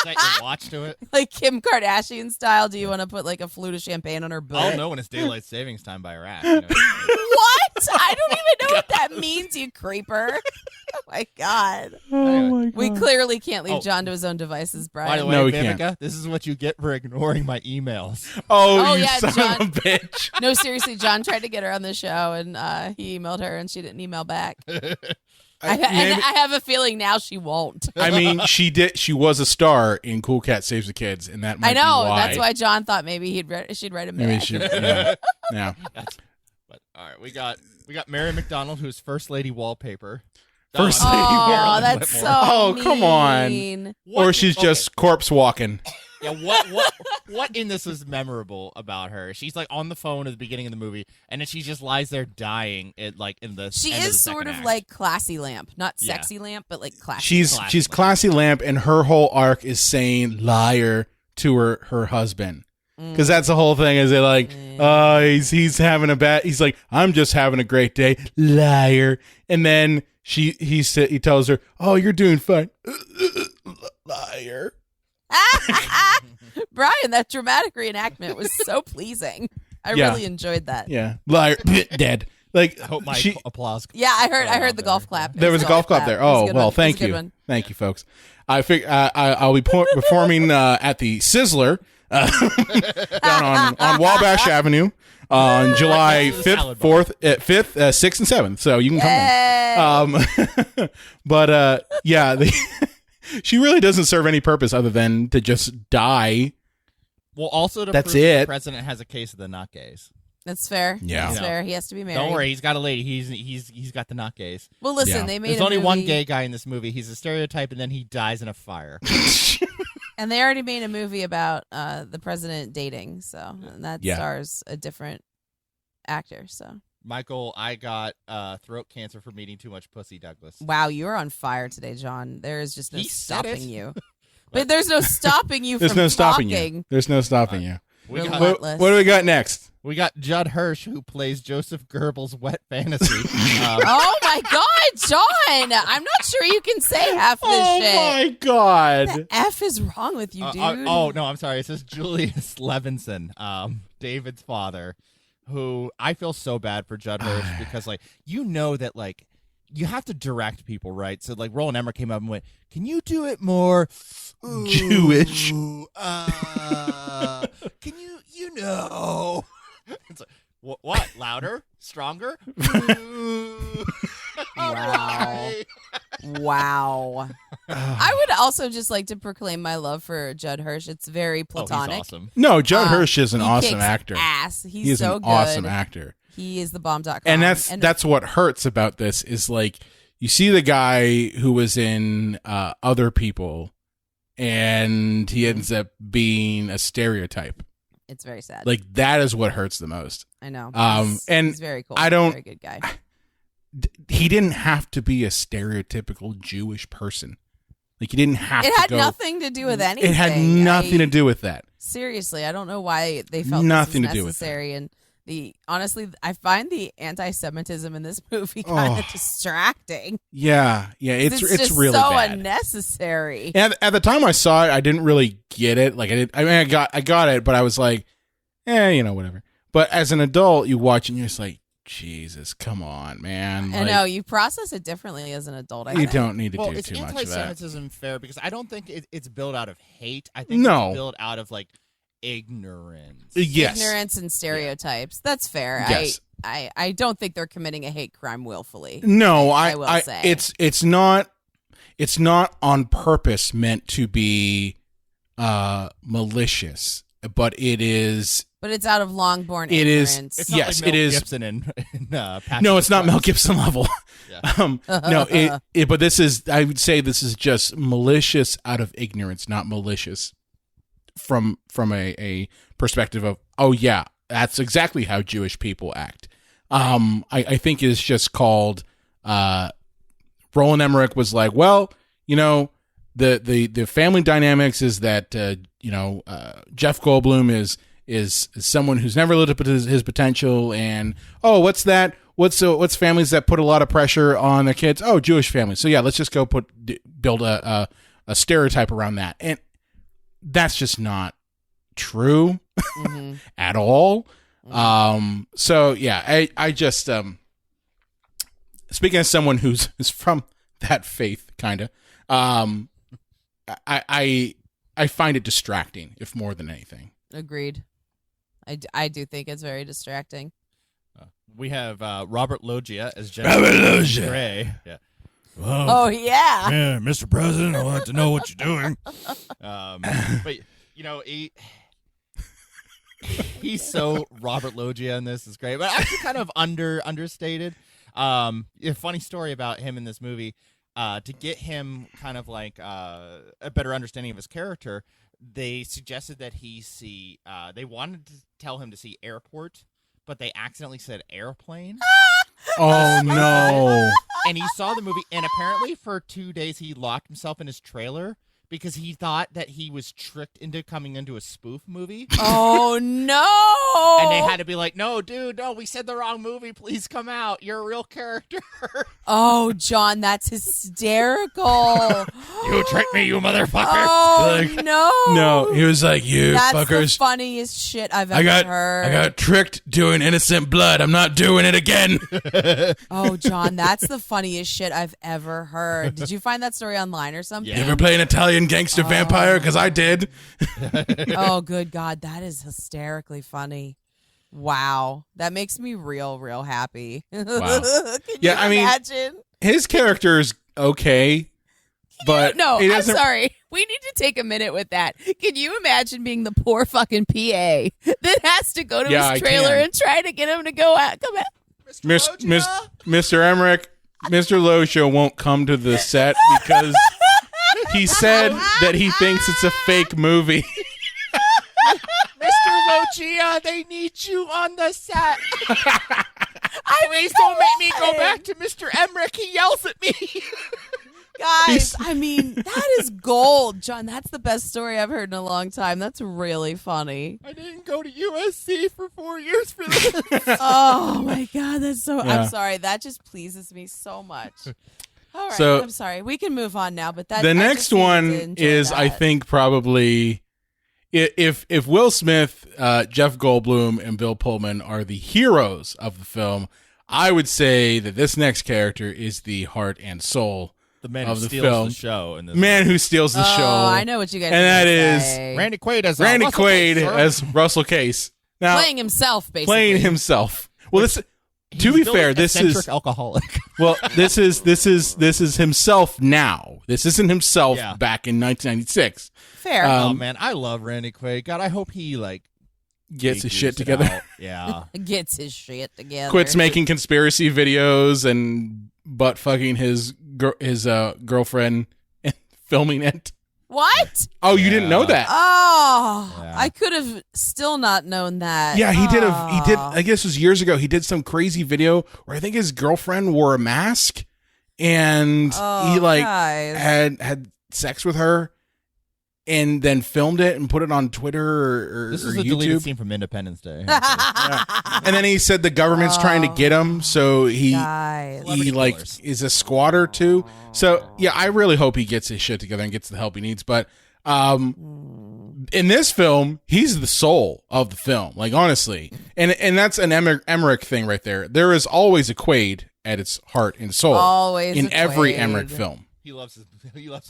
Set your watch to it. Like Kim Kardashian style, do you want to put like a flute of champagne on her butt? I'll know when it's daylight savings time by her ass. You know? What? I don't even know what that means, you creeper. Oh my god. Anyway. We clearly can't leave John to his own devices, Brian. By the way, No, we Vivica, can't. this is what you get for ignoring my emails. Oh, you yeah, son John. of a bitch. No, seriously, John tried to get her on the show and he emailed her and she didn't email back. And I have a feeling now she won't. I mean, she did. She was a star in Cool Cat Saves the Kids, and that might I know. be why. That's why John thought maybe she'd write him Maybe back. she. Yeah. But all right, we got Mary McDonald, who's First Lady Wallpaper. First Oh, Lady Oh, Marilyn that's Whitmore. so Oh, come on. mean. Or she's just corpse walking. Yeah, what in this is memorable about her? She's like on the phone at the beginning of the movie, and then she just lies there dying. In the She end of the is sort second of act. like Classy Lamp, not Yeah. Sexy Lamp, but like Classy. She's classy lamp, and her whole arc is saying liar to her husband. Because that's the whole thing. Is it like, he's having a bad? He's like, I'm just having a great day, liar. And then he tells her, oh, you're doing fine, liar. Brian, that dramatic reenactment was so pleasing. I Yeah. really enjoyed that. Yeah, liar, dead. Like I hope my applause. Yeah, I heard the golf clap. there was a golf clap there. It was a Oh good well, one. It was thank a good you, one. thank you, folks. I'll be performing at the Sizzler down on Wabash Avenue on July 5th, 4th, 5th, 6th, and 7th. So you can come in. But yeah, she really doesn't serve any purpose other than to just die. Well, also to That's prove it. the president has a case of the not gays. That's fair. Yeah. That's You know. fair. He has to be married. Don't worry, he's got a lady. He's got the not gays. Well, listen, Yeah. they made There's a only one movie- gay guy in this movie. He's a stereotype, and then he dies in a fire. And they already made a movie about the president dating, so and that Yeah. stars a different actor. So Michael, I got throat cancer from eating too much pussy, Douglas. wow, you're on fire today, John. There is just no He said stopping it. you. But there's no stopping you There's from no stopping talking. you. There's no stopping you. We got, Relentless. What do we got next? we got Judd Hirsch, who plays Joseph Goebbels' wet fantasy. Oh my God, John! I'm not sure you can say half this shit. my god! What the F is wrong with you, dude? Oh no, I'm sorry. It says Julius Levinson, David's father, who I feel so bad for Judd Hirsch because like that like you have to direct people, right? So like Roland Emerich came up and went, "Can you do it more Jewish. Can you know?" It's like, what? Louder? Stronger? Wow. Wow. I would also just like to proclaim my love for Judd Hirsch. It's very platonic. Oh, he's awesome. No, Judd Hirsch is an He awesome kicks actor. Ass. He's He is so an good. awesome actor. He is the bomb.com. And that's what hurts about this is like you see the guy who was in Other People, and he ends up being a stereotype. It's very sad. Like, that is what hurts the most. I know. And he's very cool. I don't. Very good guy. He didn't have to be a stereotypical Jewish person. Like, he didn't have It to had go. nothing to do with anything. It had nothing to do with that. Seriously, I don't know why they felt Nothing this to was do with that. necessary. And honestly, I find the anti-Semitism in this movie kind of distracting. Yeah, it's just really so bad. unnecessary. And at the time I saw it, I didn't really get it. Like, I got it, but I was like, whatever. But as an adult, you watch and you're just like, Jesus, come on, man. I know, you process it differently as an adult. I You think. don't need to do it's too much of that. anti-Semitism fair because I don't think it's built out of hate. I think No. it's built out of like ignorance. Yes. Ignorance and stereotypes. That's fair. Yes. I don't think they're committing a hate crime willfully. No, I will say. it's not on purpose meant to be malicious, but it is. But it's out of long-born It is- ignorance. It's not Yes, like Mel it is. Gibson in Passion No, it's not Mel Christ. Gibson level. Yeah. No, but this is. I would say this is just malicious out of ignorance, not malicious from a perspective of, oh yeah, that's exactly how Jewish people act. I think it's just called. Roland Emmerich was like, well, the family dynamics is that Jeff Goldblum is someone who's never lived up to his potential, and what's that? What's families that put a lot of pressure on their kids? Oh, Jewish families. So yeah, let's just go build a stereotype around that, and that's just not true at all. So yeah, I just speaking as someone who's from that faith, kind of, I find it distracting, if more than anything. Agreed. I do think it's very distracting. We have Robert Loggia as Robert General Loggia. Gray. Yeah. Oh yeah. Yeah, Mr. President, I want to know what you're doing. But he's so Robert Loggia in this is great, but actually kind of understated. A funny story about him in this movie. To get him kind of like a better understanding of his character, they suggested that he see. They wanted to tell him to see airport, but they accidentally said airplane. Oh no! And he saw the movie, and apparently for 2 days he locked himself in his trailer because he thought that he was tricked into coming into a spoof movie. Oh no! And they had to be like, no, dude, no, we said the wrong movie. Please come out. You're a real character. Oh, John, that's hysterical. You tricked me, you motherfucker. Oh Like, no! No, he was like, you That's fuckers. the funniest shit I've ever heard. I got tricked doing innocent blood. I'm not doing it again. Oh, John, that's the funniest shit I've ever heard. Did you find that story online or something? You ever play an Italian gangster vampire? Because I did. Oh, good God, that is hysterically funny. Wow, that makes me real happy. Wow. Can Yeah, you I mean, imagine? His character's okay, but No, he I'm doesn't. sorry. We need to take a minute with that. Can you imagine being the poor fucking PA that has to go to Yeah, I his trailer can. and try to get him to go out? Come out. Mr. Emmerich, Mr. Loggia won't come to the set because he said that he thinks it's a fake movie. Mr. Loggia, they need you on the set. Please don't make me go back to Mr. Emmerich. He yells at me. Guys, I mean, that is gold. John, that's the best story I've heard in a long time. That's really funny. I didn't go to USC for 4 years for this. Oh, my God. That's so... Yeah. I'm sorry. That just pleases me so much. All right. So- I'm sorry. We can move on now, but that... The I next just needed to one enjoy is, that. I think, probably if Will Smith, Jeff Goldblum, and Bill Pullman are the heroes of the film, I would say that this next character is the heart and soul The man of who the steals film. the show. In this Man who steals the show. Oh, I know what you guys And are that gonna is say. Randy Quaid as Randy Russell Quaid Case, sir. as Russell Case. Now, Playing himself, basically. playing himself. Well, this, to be He's fair, an this is eccentric alcoholic. well, this is himself now. This isn't himself Yeah. back in 1996. Fair. Oh man, I love Randy Quaid. God, I hope he Gets his figures shit it together. out. Yeah. Gets his shit together. Quits making conspiracy videos and butt fucking his girlfriend and filming it. What? Oh, you didn't know that? Oh, Yeah. I could have still not known that. Yeah, he did. Oh. He did. I guess it was years ago. He did some crazy video where I think his girlfriend wore a mask, and he like guys. had sex with her, and then filmed it and put it on Twitter or This or is a deleted YouTube. scene from Independence Day. And then he said the government's trying to get him, so he Guys. Celebrity like killers. is a squatter too. So yeah, I really hope he gets his shit together and gets the help he needs. But in this film, he's the soul of the film. Like honestly, and that's an Emmerich thing right there. There is always a Quaid at its heart and soul. Always in a every Quaid. Emmerich film. He loves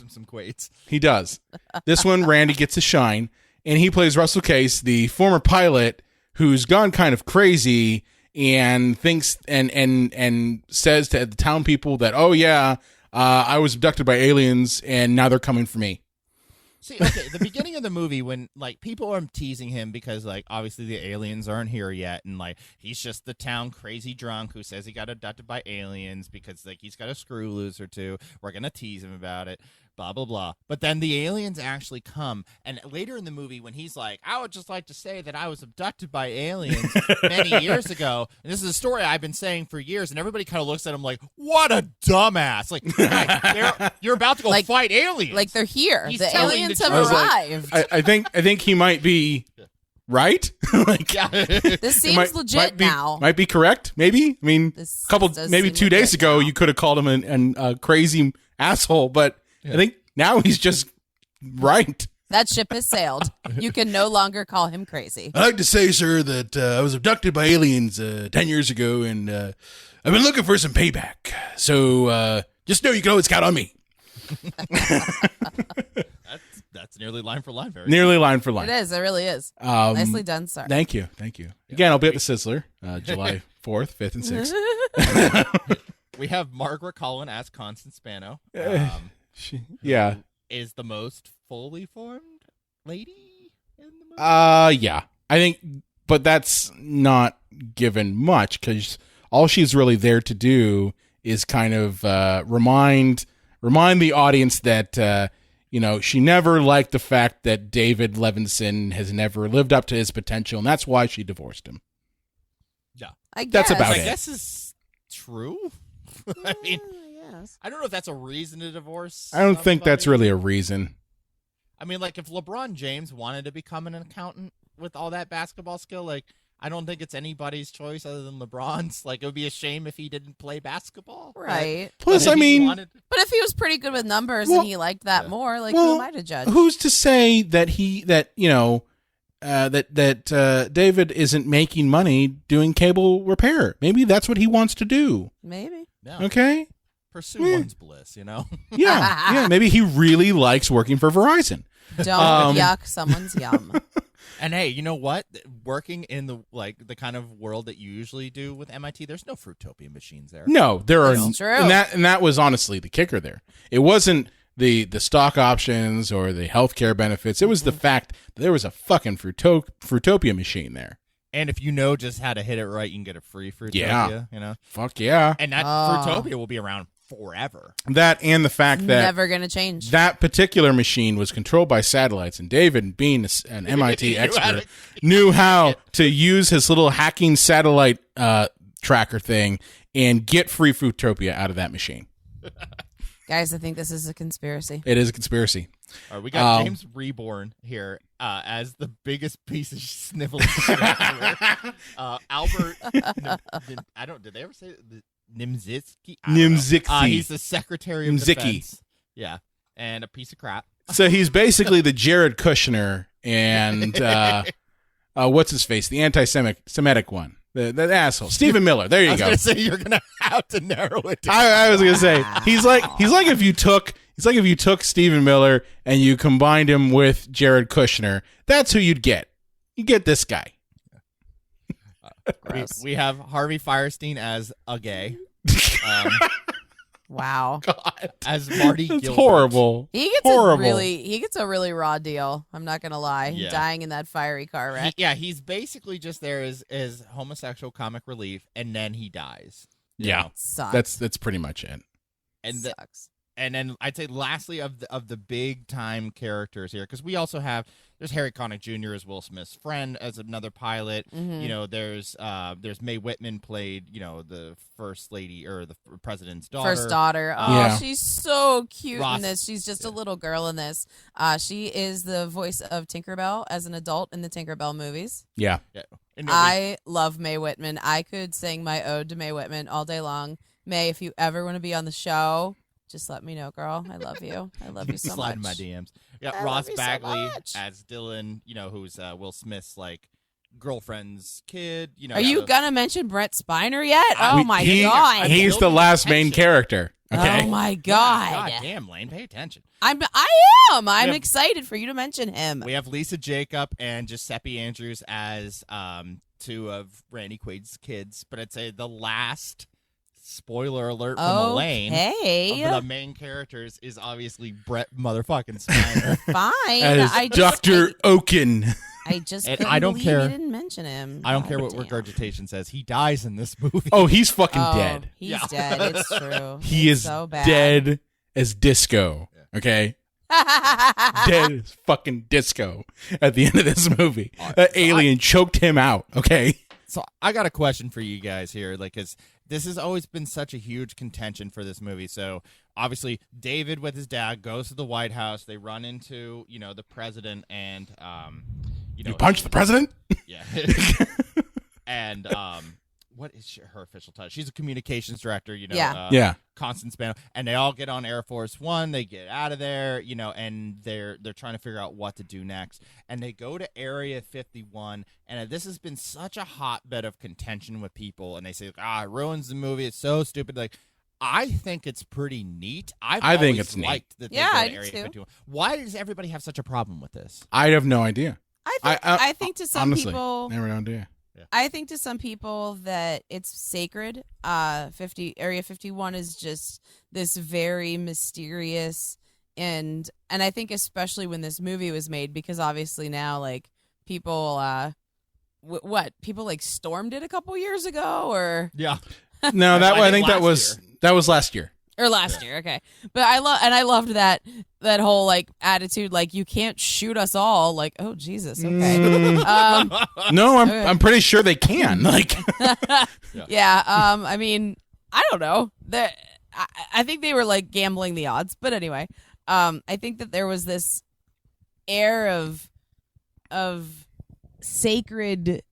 him some Quaids. He does. This one, Randy gets to shine, and he plays Russell Case, the former pilot who's gone kind of crazy and thinks and says to the town people that, oh yeah, I was abducted by aliens and now they're coming for me. See, okay, the beginning of the movie when like people are teasing him because like obviously the aliens aren't here yet, and like he's just the town crazy drunk who says he got abducted by aliens because like he's got a screw loose or two. We're gonna tease him about it, blah blah blah. But then the aliens actually come, and later in the movie when he's like, I would just like to say that I was abducted by aliens many years ago, and this is a story I've been saying for years, and everybody kind of looks at him like, what a dumbass! Like you're about to go Like- fight aliens. Like they're here. He's The telling aliens the have truth. arrived. I think he might be right. Like yeah. This seems legit now. Might be correct. Maybe. I mean, This does maybe seem 2 days legit ago, now. you could have called him a crazy asshole, but I think now he's just right. That ship has sailed. You can no longer call him crazy. I'd like to say, sir, that I was abducted by aliens 10 years ago, and I've been looking for some payback. So just know you can always count on me. That's nearly line for line. Nearly line for line. It is. It really is. Nicely done, sir. Thank you. Again, I'll be at the Sizzler July 4th, 5th, and 6th. We have Margaret Cullen as Constance Spano. Yeah. Is the most fully formed lady in the movie? Yeah. I think, but that's not given much because all she's really there to do is kind of remind the audience that she never liked the fact that David Levinson has never lived up to his potential, and that's why she divorced him. Yeah. I guess. That's about I it. guess is true. I mean, Yes. I don't know if that's a reason to divorce. I don't think that's somebody. really a reason. I mean, like if LeBron James wanted to become an accountant with all that basketball skill, like I don't think it's anybody's choice other than LeBron's. Like it would be a shame if he didn't play basketball. Right. Plus, But I if he mean, wanted- But if he was pretty good with numbers Well, and he liked that more, like well, who am I to judge? who's to say that that David isn't making money doing cable repair? Maybe that's what he wants to do. Maybe. Yeah. Okay. Pursue Yeah. one's bliss, you know? Yeah. Maybe he really likes working for Verizon. Don't yuck someone's yum. And hey, you know what? Working in the kind of world that you usually do with MIT, there's no Frutopia machines there. No, there are, That's true. and that was honestly the kicker there. It wasn't the stock options or the healthcare benefits. It was the fact that there was a fucking Frutopia machine there. And if just how to hit it right, you can get a free Frutopia, Yeah. you know? Fuck yeah. And that Frutopia will be around forever. That and the fact that Never gonna change. that particular machine was controlled by satellites, and David, being an MIT expert, knew how to use his little hacking satellite tracker thing and get free Frutopia out of that machine. Guys, I think this is a conspiracy. It is a conspiracy. All right, we got James Reborn here as the biggest piece of sniveling shit ever. Albert, did they ever say Nimzitsky? Nimzitsky. He's the Secretary of Nimzitsky. Defense. Yeah, and a piece of crap. So he's basically the Jared Kushner and what's his face, the anti-Semitic one, the asshole, Stephen Miller. There you I was go. gonna say you're gonna have to narrow it down. I was gonna say he's like if you took Stephen Miller and you combined him with Jared Kushner, that's who you'd get. You get this guy. We have Harvey Firestein as a gay, Wow. as Marty That's Gilbert. horrible. He gets Horrible. he gets a really raw deal. I'm not gonna lie. Yeah. Dying in that fiery car wreck. He's basically just there as homosexual comic relief, and then he dies. Yeah. Sucks. That's pretty much it. And Sucks. and then I'd say lastly of the big time characters here, because we also have there's Harry Connick Jr. as Will Smith's friend as another pilot. Mhm. You know, there's Mae Whitman played the first lady or the president's daughter. First daughter. Oh, Yeah. she's so cute Ross- in this. She's just a little girl in this. She is the voice of Tinkerbell as an adult in the Tinkerbell movies. Yeah. Yeah. And nobody- I love Mae Whitman. I could sing my ode to Mae Whitman all day long. Mae, if you ever want to be on the show, just let me know, girl. I love you. I love you so slide much. in my DMs. Yeah, I Ross love you so Bagley much. as Dylan. Who's Will Smith's girlfriend's kid. Are you gonna mention Brett Spiner yet? I- Oh my He- god! He's the last main character. Okay. Oh my God god! damn, Lane, pay attention. I am. I'm Yeah. excited for you to mention him. We have Lisa Jacob and Giuseppe Andrews as two of Randy Quaid's kids, but I'd say the last spoiler alert from Elaine Hey, of the main characters is obviously Brett motherfucking Spiner. fine. As Dr. Oaken. I just And couldn't I don't believe care. you didn't mention him. I don't care God what damn. Regurgitation says. He dies in this movie. Oh, he's fucking Oh, dead. He's Yeah. dead. It's true. He It's is so bad. dead as disco. Okay? Dead as fucking disco at the end of this movie. That alien choked him out. Okay? So I got a question for you guys here, because this has always been such a huge contention for this movie. So obviously, David with his dad goes to the White House. They run into the president and You punched the president? yeah, and what is her official title? She's a communications director. Yeah. Yeah. Constance Spano, and they all get on Air Force One. They get out of there, and they're trying to figure out what to do next. And they go to Area 51, and this has been such a hotbed of contention with people. And they say, it ruins the movie. It's so stupid. I think it's pretty neat. I think it's neat. liked that they Yeah, go I to do Area too. 51. Why does everybody have such a problem with this? I have no idea. I think to some honestly, people, never no idea. I think to some people that it's sacred. Area 51 is just this very mysterious, and I think especially when this movie was made, because obviously now people, people stormed it a couple years ago, or Yeah. No, I think that was last year. last year. Okay, but I loved that whole attitude, you can't shoot us all. Oh Jesus, okay. No, Okay. I'm pretty sure they can. Yeah. I mean, I don't know. I think they were gambling the odds, but anyway, I think that there was this air of sacred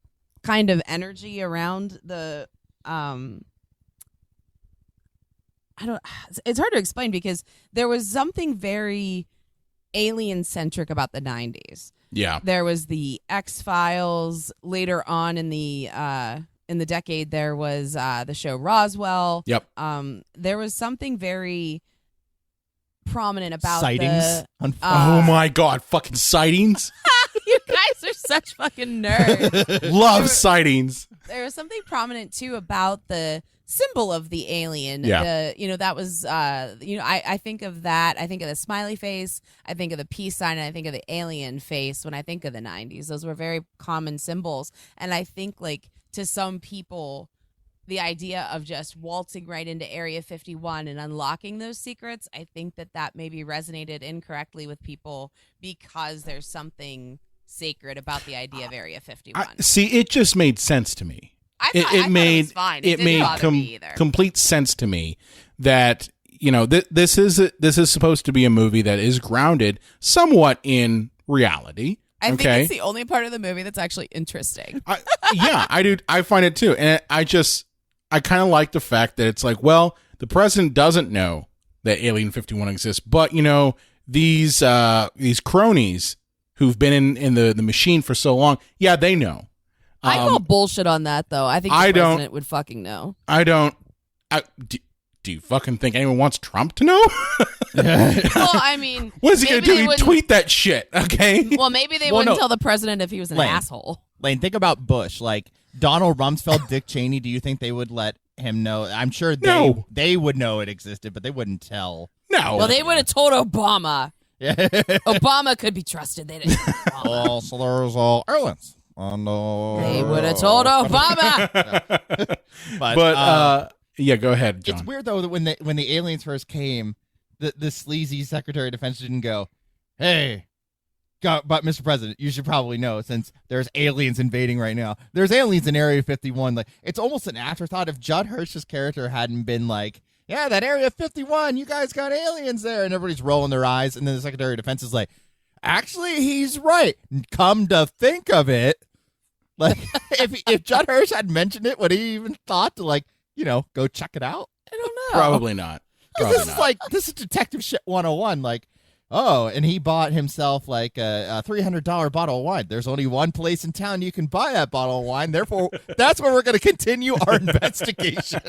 kind of energy around the it's hard to explain, because there was something very alien centric about the 90s. Yeah. There was the X-Files. Later on in the decade, there was the show Roswell. Yep. There was something very prominent about Sightings. Oh my God, fucking sightings. You guys are such fucking nerds. Love sightings. There was something prominent too about the symbol of the alien. Yeah. That was I think of that. I think of the smiley face. I think of the peace sign, and I think of the alien face when I think of the 90s. Those were very common symbols, and I think to some people, the idea of just waltzing right into Area 51 and unlocking those secrets, I think that maybe resonated incorrectly with people, because there's something sacred about the idea of Area 51. See, it just made sense to me. I thought it was fine. It didn't made bother me either. complete sense to me that this is supposed to be a movie that is grounded somewhat in reality. I think okay? it's the only part of the movie that's actually interesting. Yeah, I do. I find it too, and I kind of like the fact that it's well, the president doesn't know that Alien 51 exists, but these cronies who've been in the machine for so long, yeah, they know. I call bullshit on that, though. I think the president would fucking know. I don't. Do you fucking think anyone wants Trump to know? Well, I mean, what is he going to do? maybe they He wouldn't- tweet that shit, okay? Well, maybe they Well, wouldn't no. tell the president if he was an Lane. asshole. Lane, think about Bush. Donald Rumsfeld, Dick Cheney, do you think they would let him know? I'm sure No. they would know it existed, but they wouldn't tell. No. Well, they would have told Obama. Yeah. Obama could be trusted. They didn't. Obama. So there's aliens. Oh, no. They would have told Obama. But, But Yeah, go ahead, John. It's weird though that when the aliens first came, the sleazy Secretary of Defense didn't go, "Hey, but Mr. President, you should probably know since there's aliens invading right now. There's aliens in Area 51." Like, it's almost an afterthought. If Judd Hirsch's character hadn't been like, "Yeah, that Area 51, you guys got aliens there," and everybody's rolling their eyes, and then the Secretary of Defense is like, "Actually, he's right. Come to think of it," like if Judd Hirsch had mentioned it, would he even thought to go check it out? I don't know. Probably not. Probably not. This is detective shit 101. Like, oh, and he bought himself like a $300 bottle of wine. There's only one place in town you can buy that bottle of wine. Therefore, that's where we're going to continue our investigation.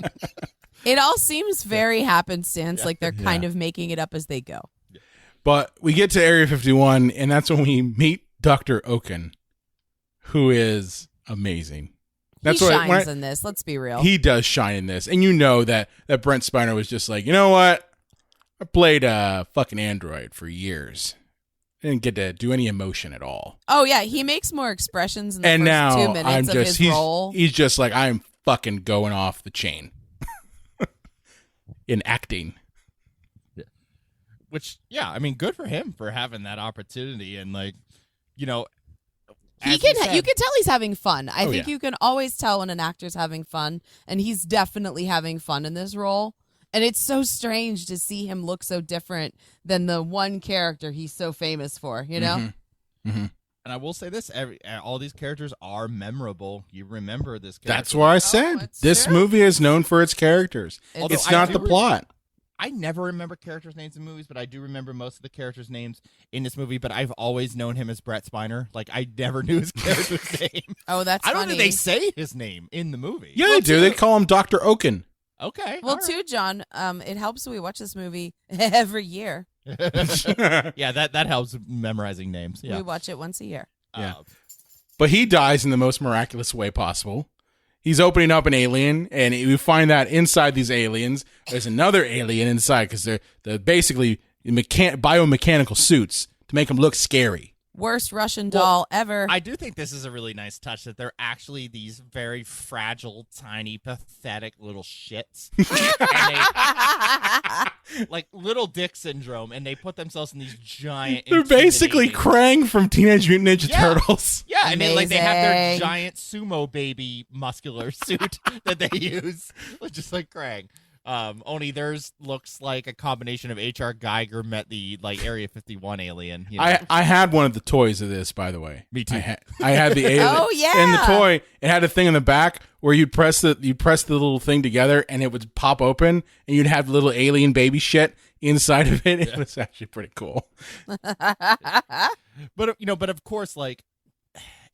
It all seems very happenstance, like they're kind of making it up as they go. But we get to Area 51, and that's when we meet Dr. Oken, who is amazing. That's He shines in this. Let's be real. He does shine in this. And you know that Brent Spiner was just like, you know what? I played a fucking android for years. Didn't get to do any emotion at all. Oh, yeah. He makes more expressions in the And first now 2 minutes of his role. He's just like, I'm fucking going off the chain in acting. Which, yeah, I mean, good for him for having that opportunity. And, You can tell he's having fun. I think yeah. you can always tell when an actor's having fun, and he's definitely having fun in this role. And it's so strange to see him look so different than the one character he's so famous for, you know? Mm-hmm. Mm-hmm. And I will say this, all these characters are memorable. You remember this character. That's why I said this movie is known for its characters. It's not the plot. I never remember characters' names in movies, but I do remember most of the characters' names in this movie. But I've always known him as Brett Spiner. Like, I never knew his character's name. Oh, that's I don't funny. think they say his name in the movie. Yeah, they do. They call him Dr. Oken. Okay. Well, too, John, it helps when we watch this movie every year. Yeah, that helps memorizing names. Yeah. We watch it once a year. Yeah. But he dies in the most miraculous way possible. He's opening up an alien, and we find that inside these aliens, there's another alien inside because they're basically biomechanical suits to make them look scary. Worst Russian doll ever. I do think this is a really nice touch that they're actually these very fragile, tiny, pathetic little shits. And they, like little dick syndrome, and they put themselves in these giant... They're basically Krang from Teenage Mutant Ninja Turtles. Yeah, I mean, like they have their Amazing. giant sumo baby muscular suit that they use, just like Krang. Only theirs looks like a combination of H.R. Geiger met the Area 51 alien. You know? I had one of the toys of this, by the way. Me too. I had the alien. Oh, yeah. And the toy, it had a thing in the back where you'd press the little thing together and it would pop open and you'd have little alien baby shit inside of it. It was actually pretty cool. But but of course, like,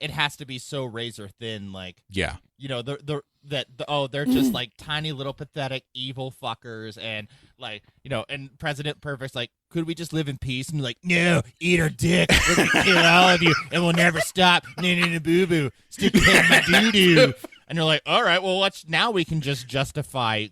it has to be so razor thin, like, Yeah. you know, they're just like tiny little pathetic evil fuckers, and like, you know, and President Perfect's like, could we just live in peace? And like, no, eat our dick, we're gonna kill all of you, and we'll never stop. No, boo boo, stick your head in my doo doo. And they're like, all right, well, now we can just justify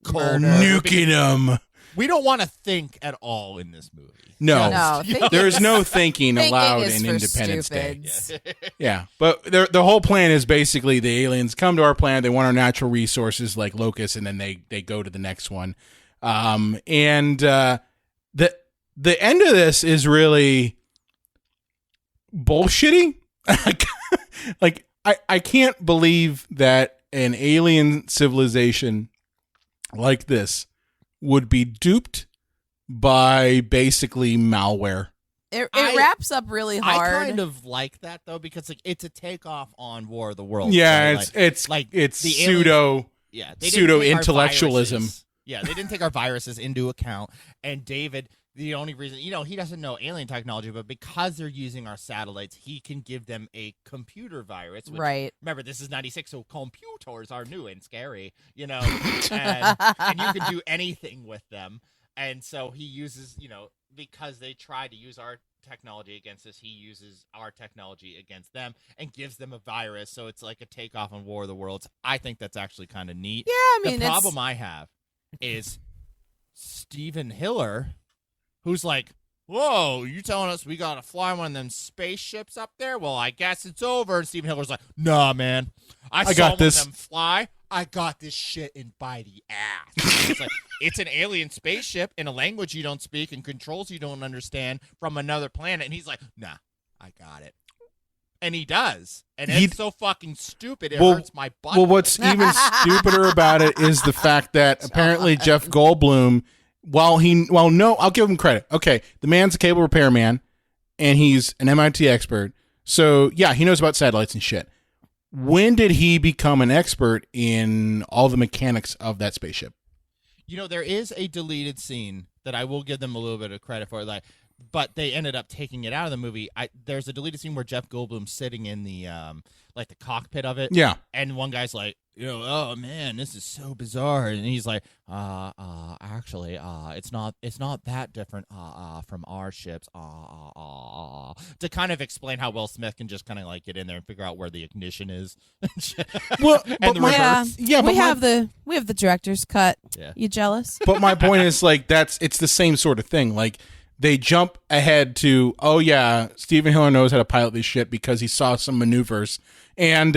Nuking them. We don't want to think at all in this movie. No, thinking there's no thinking Thinking allowed is in for Independence Day. stupids. Yeah, but the whole plan is basically the aliens come to our planet. They want our natural resources like locusts, and then they go to the next one. And the end of this is really bullshitty. Like I can't believe that an alien civilization like this would be duped by basically malware. It wraps up really hard. I kind of like that though, because like it's a takeoff on War of the Worlds. Yeah, right? it's the pseudo pseudo intellectualism. Yeah, they didn't take our viruses into account. And David, the only reason, you know, he doesn't know alien technology, but because they're using our satellites, he can give them a computer virus. Which, right. Remember, this is 96, so computers are new and scary, you know, and you can do anything with them. And so he uses, you know, because they try to use our technology against us, he uses our technology against them and gives them a virus. So it's like a takeoff on War of the Worlds. I think that's actually kind of neat. Yeah, I mean, the problem I have is Stephen Hiller, who's like, whoa, you telling us we got to fly one of them spaceships up there? Well, I guess it's over. And Stephen Hiller's like, nah, man. I saw got one this. of them fly. I got this shit in by the ass. It's like, it's an alien spaceship in a language you don't speak and controls you don't understand from another planet. And he's like, nah, I got it. And he does. And it's so fucking stupid, it hurts my butt. Well, what's even stupider about it is the fact that apparently Jeff Goldblum, I'll give him credit. Okay, the man's a cable repairman, and he's an MIT expert. So, yeah, he knows about satellites and shit. When did he become an expert in all the mechanics of that spaceship? You know, there is a deleted scene that I will give them a little bit of credit for, but they ended up taking it out of the movie. There's a deleted scene where Jeff Goldblum's sitting in the the cockpit of it. Yeah. And one guy's like, oh man, this is so bizarre. And he's like, actually, it's not that different from our ships. To kind of explain how Will Smith can just kind of like get in there and figure out where the ignition is. Well, and we have the director's cut. Yeah. You jealous? But my point is, like, it's the same sort of thing. Like, they jump ahead to, oh yeah, Stephen Hiller knows how to pilot this shit because he saw some maneuvers. And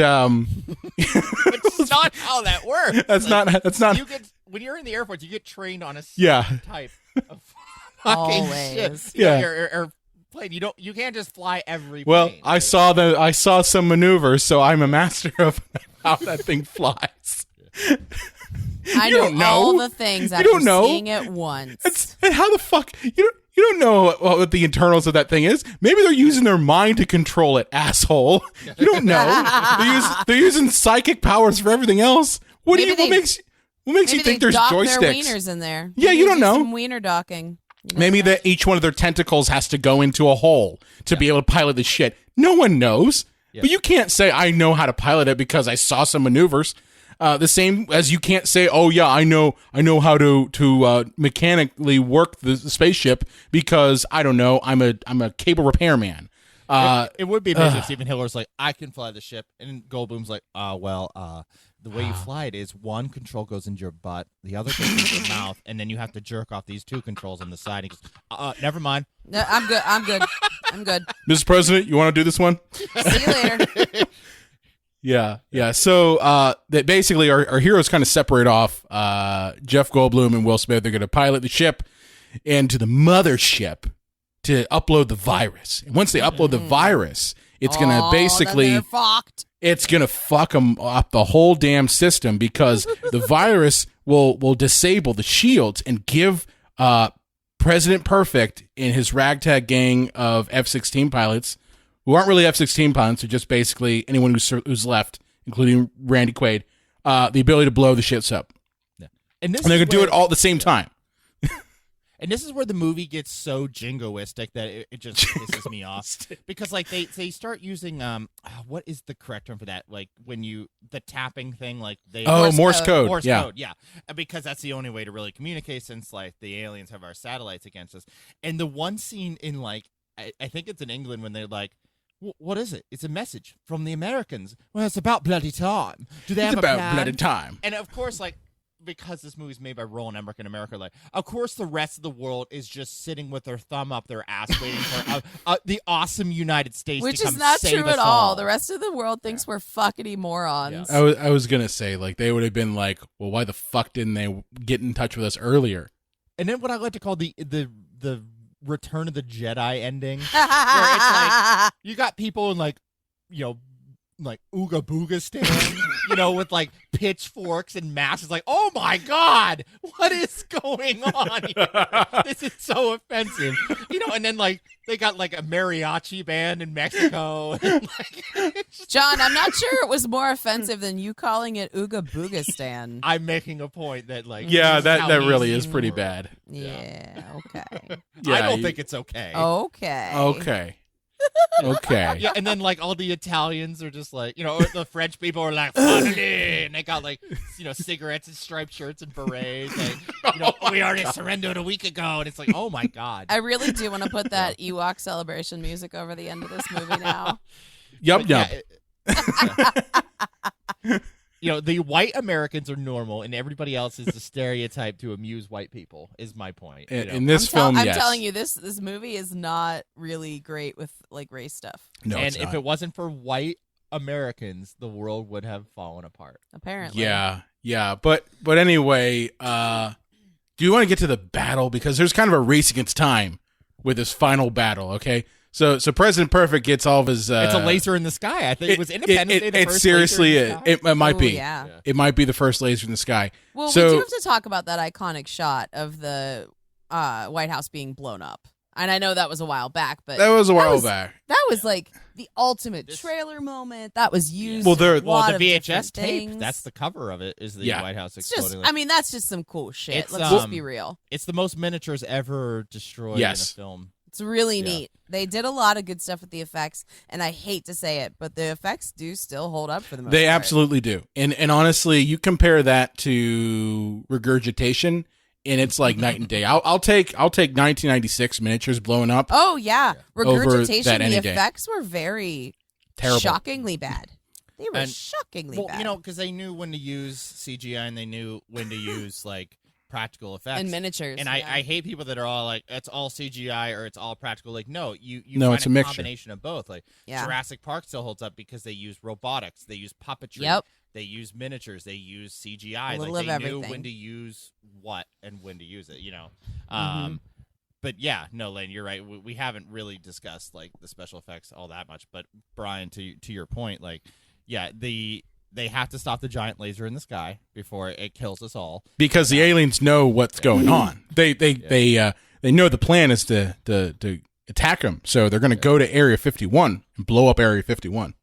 it's not how that works. That's not. When you're in the Air Force, you get trained on a type of fucking shit. Yeah. Your plane. You can't just fly every plane. Well, I saw some maneuvers, so I'm a master of how that thing flies. I know all the things after seeing it once. And how the fuck you don't know what the internals of that thing is. Maybe they're using their mind to control it, asshole. You don't know. They're using psychic powers for everything else. What makes you think there's joysticks? Their wieners in there. Yeah, you don't know. Some wiener docking. Maybe that each one of their tentacles has to go into a hole to be able to pilot this shit. No one knows. Yeah. But you can't say I know how to pilot it because I saw some maneuvers. The same as you can't say, "Oh yeah, I know how to mechanically work the spaceship because I don't know. I'm a cable repairman." It would be amazing if Stephen Hiller's like, "I can fly the ship," and Goldblum's like, the way you fly it is one control goes into your butt, the other goes into your mouth, and then you have to jerk off these two controls on the side." He goes, never mind. No, I'm good. Mr. President, you want to do this one? See you later. Yeah. So that basically our heroes kind of separate off. Jeff Goldblum and Will Smith, they're going to pilot the ship into the mothership to upload the virus. And once they upload the virus, it's going to basically it's going to fuck them up the whole damn system because the virus will disable the shields and give President Perfect and his ragtag gang of F-16 pilots, who aren't really F-16 pilots, they're just basically anyone who's left, including Randy Quaid, the ability to blow the shits up. Yeah. And they're going to do it all at the same time. And this is where the movie gets so jingoistic that it just pisses me off. Because like they start using what is the correct term for that? Like when the tapping thing, like Morse code. Morse code, yeah. Because that's the only way to really communicate since like the aliens have our satellites against us. And the one scene in like I think it's in England when they're like, what is it? It's a message from the Americans. Well, it's about bloody time. Do they have a plan? Bloody time. And of course, like, because this movie's made by Roland Emerich in America, like, of course the rest of the world is just sitting with their thumb up their ass waiting for the awesome United States Which to come is not save true us at all. The rest of the world thinks we're fuckity morons. Yeah. I was going to say, like, they would have been like, well, why the fuck didn't they get in touch with us earlier? And then what I like to call the Return of the Jedi ending, where it's like you got people in like, like Ooga Booga stand, with like pitchforks and masks. Like, oh my God, what is going on here? This is so offensive. And then like they got like a mariachi band in Mexico. And, John, I'm not sure it was more offensive than you calling it Ooga Booga stand. I'm making a point that like that really is pretty bad. Yeah, okay. I don't think it's okay. Okay. Okay. Yeah, and then like all the Italians are just like, the French people are like, and they got like, cigarettes and striped shirts and berets. Like, we already surrendered a week ago, and it's like, oh my God. I really do want to put that Ewok celebration music over the end of this movie now. Yup. The white Americans are normal, and everybody else is a stereotype to amuse white people. Is my point. In this film, I'm telling you, this movie is not really great with like race stuff. No, and if it wasn't for white Americans, the world would have fallen apart. Apparently, yeah. Yeah, but anyway, do you want to get to the battle? Because there's kind of a race against time with this final battle, okay? So President Perfect gets all of his... it's a laser in the sky. I think it was Independence Day, the it first seriously laser in the is. sky. It might be. Yeah. It might be the first laser in the sky. Well, so, we do have to talk about that iconic shot of the White House being blown up. And I know that was a while back, but that was a while back. That was like the ultimate trailer moment. That was used. Well, in a Well, lot the of VHS different tape, things. that's the cover of it, is the Yeah. White House It's exploding. just, I mean, that's just some cool shit. It's, Let's just be real. It's the most miniatures ever destroyed Yes. in a film. It's really Yeah. neat. They did a lot of good stuff with the effects, and I hate to say it, but the effects do still hold up for the most They part. absolutely do. And honestly, you compare that to Regurgitation, and it's like night and day. I'll take 1996 miniatures blowing up. Oh, yeah. Over Regurgitation, that the any day. effects were very Terrible. shockingly bad. They were And- shockingly Well, bad. you know, because they knew when to use CGI and they knew when to use, like, practical effects. and miniatures. And yeah. I hate people that are all like, it's all CGI or it's all practical. Like, no, you No, find it's a mixture. combination of both. Like, Yeah. Jurassic Park still holds up because they use robotics, they use puppetry, Yep. they use miniatures, they use CGI. A little like, of they knew everything. when to use what and when to use it, you know? Mhm. But yeah, no, Lane, you're right. We haven't really discussed, like, the special effects all that much. But, Brian, to your point, like, yeah, they have to stop the giant laser in the sky before it kills us all. Because the aliens know what's going on. They know the plan is to attack them. So they're going to go to Area 51 and blow up Area 51.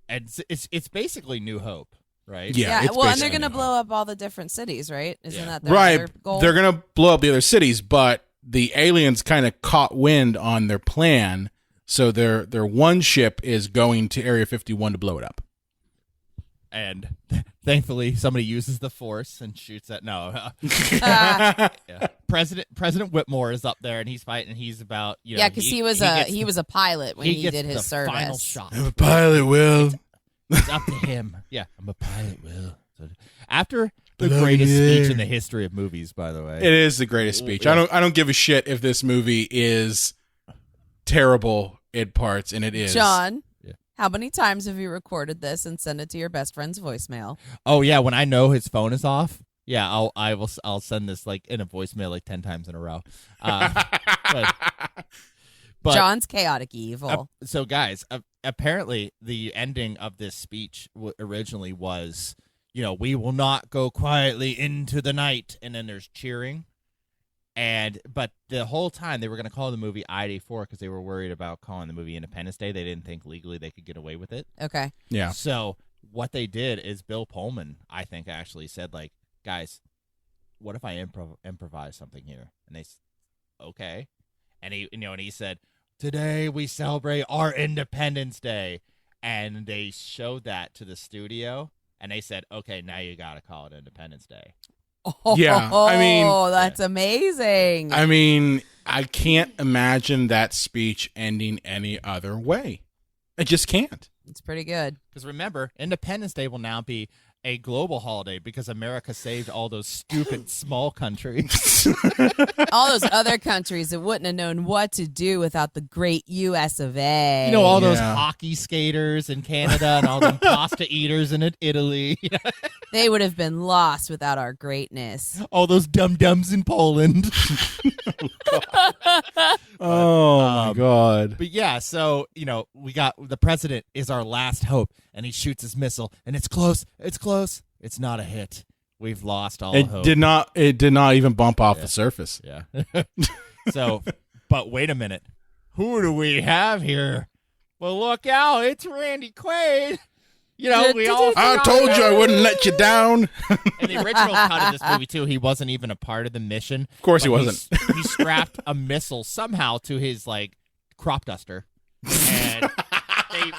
And it's basically New Hope, right? Yeah. it's well, and basically they're going to no blow up all the different cities, right? Isn't Yeah. that their Right. other goal? They're going to blow up the other cities, but the aliens kind of caught wind on their plan. So their one ship is going to Area 51 to blow it up. And thankfully, somebody uses the Force and shoots at Ah. yeah. President Whitmore is up there and he's fighting. And he's about yeah, because he was a pilot when he gets did his the service. final shot. I'm a pilot, Will. It's up to him. Yeah, I'm a pilot, Will. So, after the Below greatest the speech air. in the history of movies, by the way. It is the greatest speech. Yeah. I don't give a shit if this movie is terrible in parts, and it is. John, Yeah. how many times have you recorded this and sent it to your best friend's voicemail? Oh yeah, when I know his phone is off, yeah, I'll send this like in a voicemail like 10 times in a row. But John's chaotic evil. so guys, apparently the ending of this speech originally was, you know, we will not go quietly into the night, and then there's cheering. But the whole time they were going to call the movie ID4 because they were worried about calling the movie Independence Day. They didn't think legally they could get away with it. Okay. Yeah. So what they did is Bill Pullman, I think, actually said, like, guys, what if I improvise something here? And they okay. And he said, today we celebrate our Independence Day. And they showed that to the studio, and they said, okay, now you got to call it Independence Day. Yeah, I mean- Oh, that's amazing. I mean, I can't imagine that speech ending any other way. I just can't. It's pretty good. Because remember, Independence Day will now be a global holiday because America saved all those stupid small countries. All those other countries that wouldn't have known what to do without the great U.S. of A. You know, all those Yeah. hockey skaters in Canada and all them pasta eaters in Italy. They would have been lost without our greatness. All those dum-dums in Poland. Oh, my God. But yeah, so, you know, we got the president is our last hope, and he shoots his missile, and it's close. It's not a hit. We've lost all hope. It did not even bump off the surface. Yeah. So, but wait a minute. Who do we have here? Well, look out. It's Randy Quaid. You know, we all I forgot told you I about wouldn't let you down. In the original cut of this movie, too, he wasn't even a part of the mission. Of course he But wasn't. He strapped a missile somehow to his, like, crop duster. And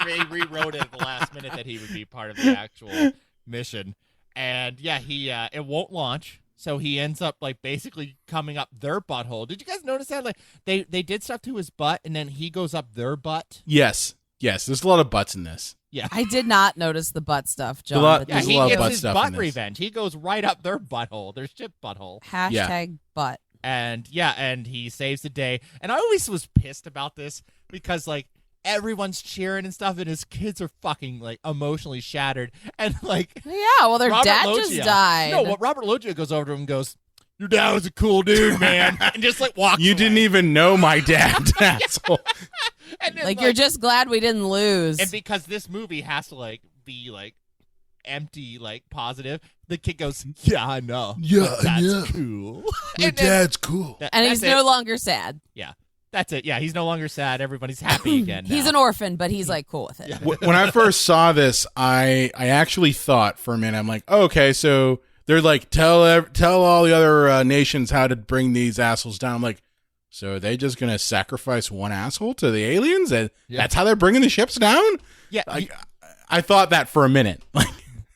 they rewrote it at the last minute that he would be part of the actual mission. And, yeah, it won't launch. So he ends up, like, basically coming up their butthole. Did you guys notice that? Like, they did stuff to his butt, and then he goes up their butt. Yes. There's a lot of butts in this. Yeah. I did not notice the butt stuff, John. lot- but Yeah, There's a he lot of gets butt his stuff in butt this. revenge. He goes right up their butthole, their ship butthole. Hashtag butt. And, yeah, and he saves the day. And I always was pissed about this because, like, everyone's cheering and stuff, and his kids are fucking like emotionally shattered, and like Yeah, well, their Robert dad Loggia, just died. No, what Robert Loggia goes over to him and goes, "Your dad was a cool dude, man," and just like walks. You away. didn't even know my dad, asshole. And then, Like, you're just glad we didn't lose. and because this movie has to like be like empty, like positive, the kid goes, "Yeah, I know. Yeah, but that's yeah. cool." My And then- dad's cool. and that's he's it. no longer sad. Yeah, that's it. Yeah, he's no longer sad. Everybody's happy again. He's now. an orphan, but he's like cool with it. When I first saw this, I actually thought for a minute, I'm like, oh, okay, so they're like, tell all the other nations how to bring these assholes down. I'm like, so are they just going to sacrifice one asshole to the aliens? And that's how they're bringing the ships down? Yeah, Like, I thought that for a minute. Like,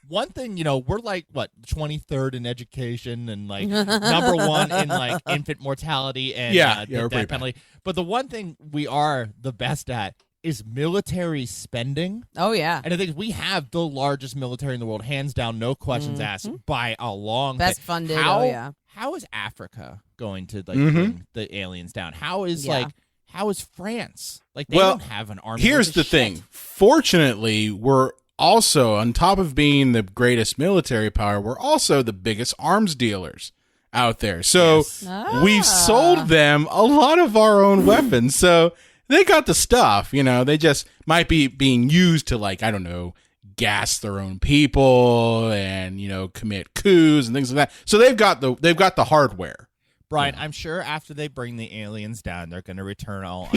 one thing, we're like, what, 23rd in education and like number 1 in like infant mortality and we're the pretty death penalty. But the one thing we are the best at is military spending. Oh, yeah. And I think we have the largest military in the world, hands down, no questions asked, by a long Best way. funded, How, oh, yeah. How is Africa going to like bring the aliens down? How is Yeah. how is France? Like, they Well, don't have an army. here's worth the of thing. shit. Fortunately, we're also, on top of being the greatest military power, we're also the biggest arms dealers out there. So we've sold them a lot of our own weapons. So they got the stuff, they just might be being used to, like, I don't know, gas their own people and, commit coups and things like that. So they've got the hardware. Brian, I'm sure after they bring the aliens down, they're going to return all.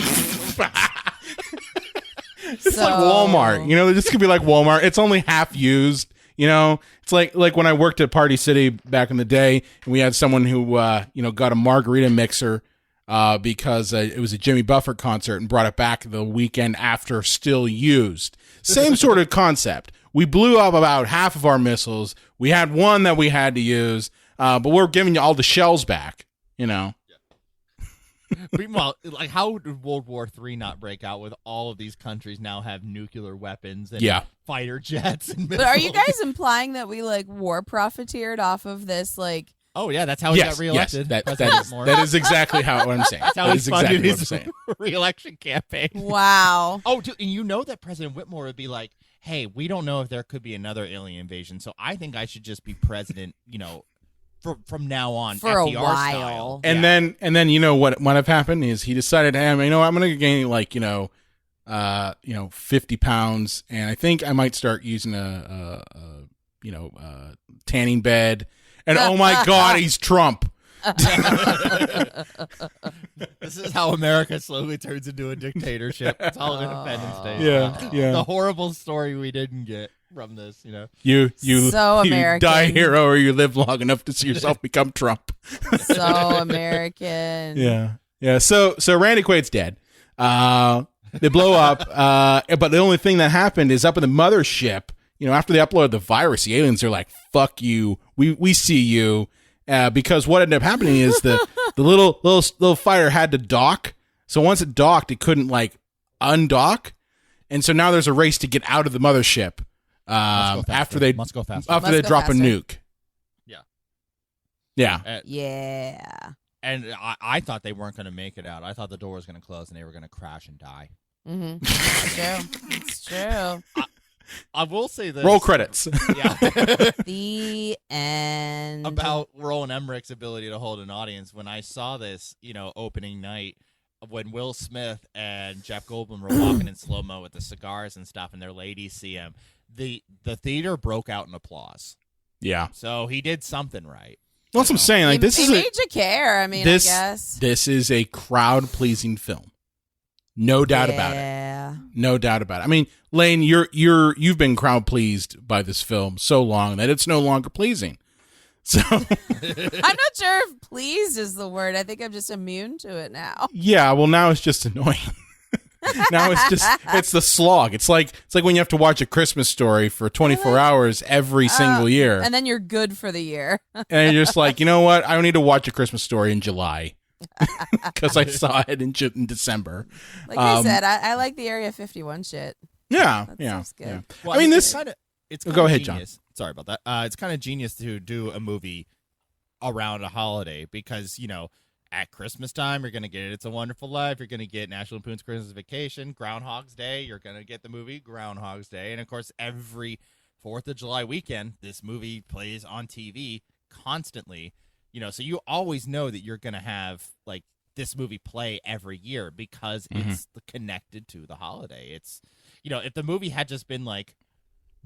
It's like Walmart, this could be like Walmart. It's only half used, It's like when I worked at Party City back in the day, and we had someone who, got a margarita mixer because it was a Jimmy Buffett concert and brought it back the weekend after, still used. Same sort of concept. We blew up about half of our missiles. We had one that we had to use, but we're giving you all the shells back, Meanwhile, like, how did World War III not break out with all of these countries now have nuclear weapons and fighter jets and missiles? But are you guys implying that we, like, war profiteered off of this, like... Oh, yeah, that's how he got reelected. Yes, that is exactly what I'm saying. That's how that he is funded exactly what I'm his saying. re-election campaign. Wow. Oh, dude, and you know that President Whitmore would be like, hey, we don't know if there could be another alien invasion, so I think I should just be president, from now on, for a FDR while. style. And then what might have happened is he decided, hey, I'm going to gain 50 pounds, and I think I might start using a tanning bed. And oh my God, he's Trump. This is how America slowly turns into a dictatorship. It's all Independence Day. Yeah. The horrible story we didn't get from this, You So you American. die hero, or you live long enough to see yourself become Trump. So American. Yeah. So Randy Quaid's dead. They blow up. But the only thing that happened is up in the mothership. After they uploaded the virus, the aliens are like, "Fuck you. We see you." Because what ended up happening is the little fighter had to dock. So once it docked, it couldn't undock, and so now there's a race to get out of the mothership. After they must go faster. After Must they go drop faster. a nuke. Yeah. Yeah. And I thought they weren't going to make it out. I thought the door was going to close and they were going to crash and die. Mm-hmm. It's true. It's true. I will say this. Roll credits. Yeah. The end. About Roland Emmerich's ability to hold an audience. When I saw this, opening night, when Will Smith and Jeff Goldblum were walking in slow-mo with the cigars and stuff, and their ladies see him, the theater broke out in applause. Yeah. So he did something right. Well, that's what I'm saying. This He is made you care. I mean, I guess. This is a crowd-pleasing film. No doubt about it. Yeah. No doubt about it. I mean, Lane, you've been crowd pleased by this film so long that it's no longer pleasing. So I'm not sure if pleased is the word. I think I'm just immune to it now. yeah, well now it's just annoying. Now it's the slog. It's like when you have to watch A Christmas Story for 24 hours every single year. And then you're good for the year. And you're just like, you know what? I don't need to watch A Christmas Story in July. Because I saw it in December. Like I said, I like the Area 51 shit. Yeah, That yeah, sounds good. yeah. Well, I mean, it's this. kind of Go ahead, John. genius. Sorry about that. It's kind of genius to do a movie around a holiday because at Christmas time, you're going to get It's a Wonderful Life. You're going to get National Lampoon's Christmas Vacation, Groundhog's Day. You're going to get the movie Groundhog's Day. And, of course, every 4th of July weekend, this movie plays on TV constantly. So you always know that you're going to have, like, this movie play every year because it's connected to the holiday. It's, if the movie had just been, like,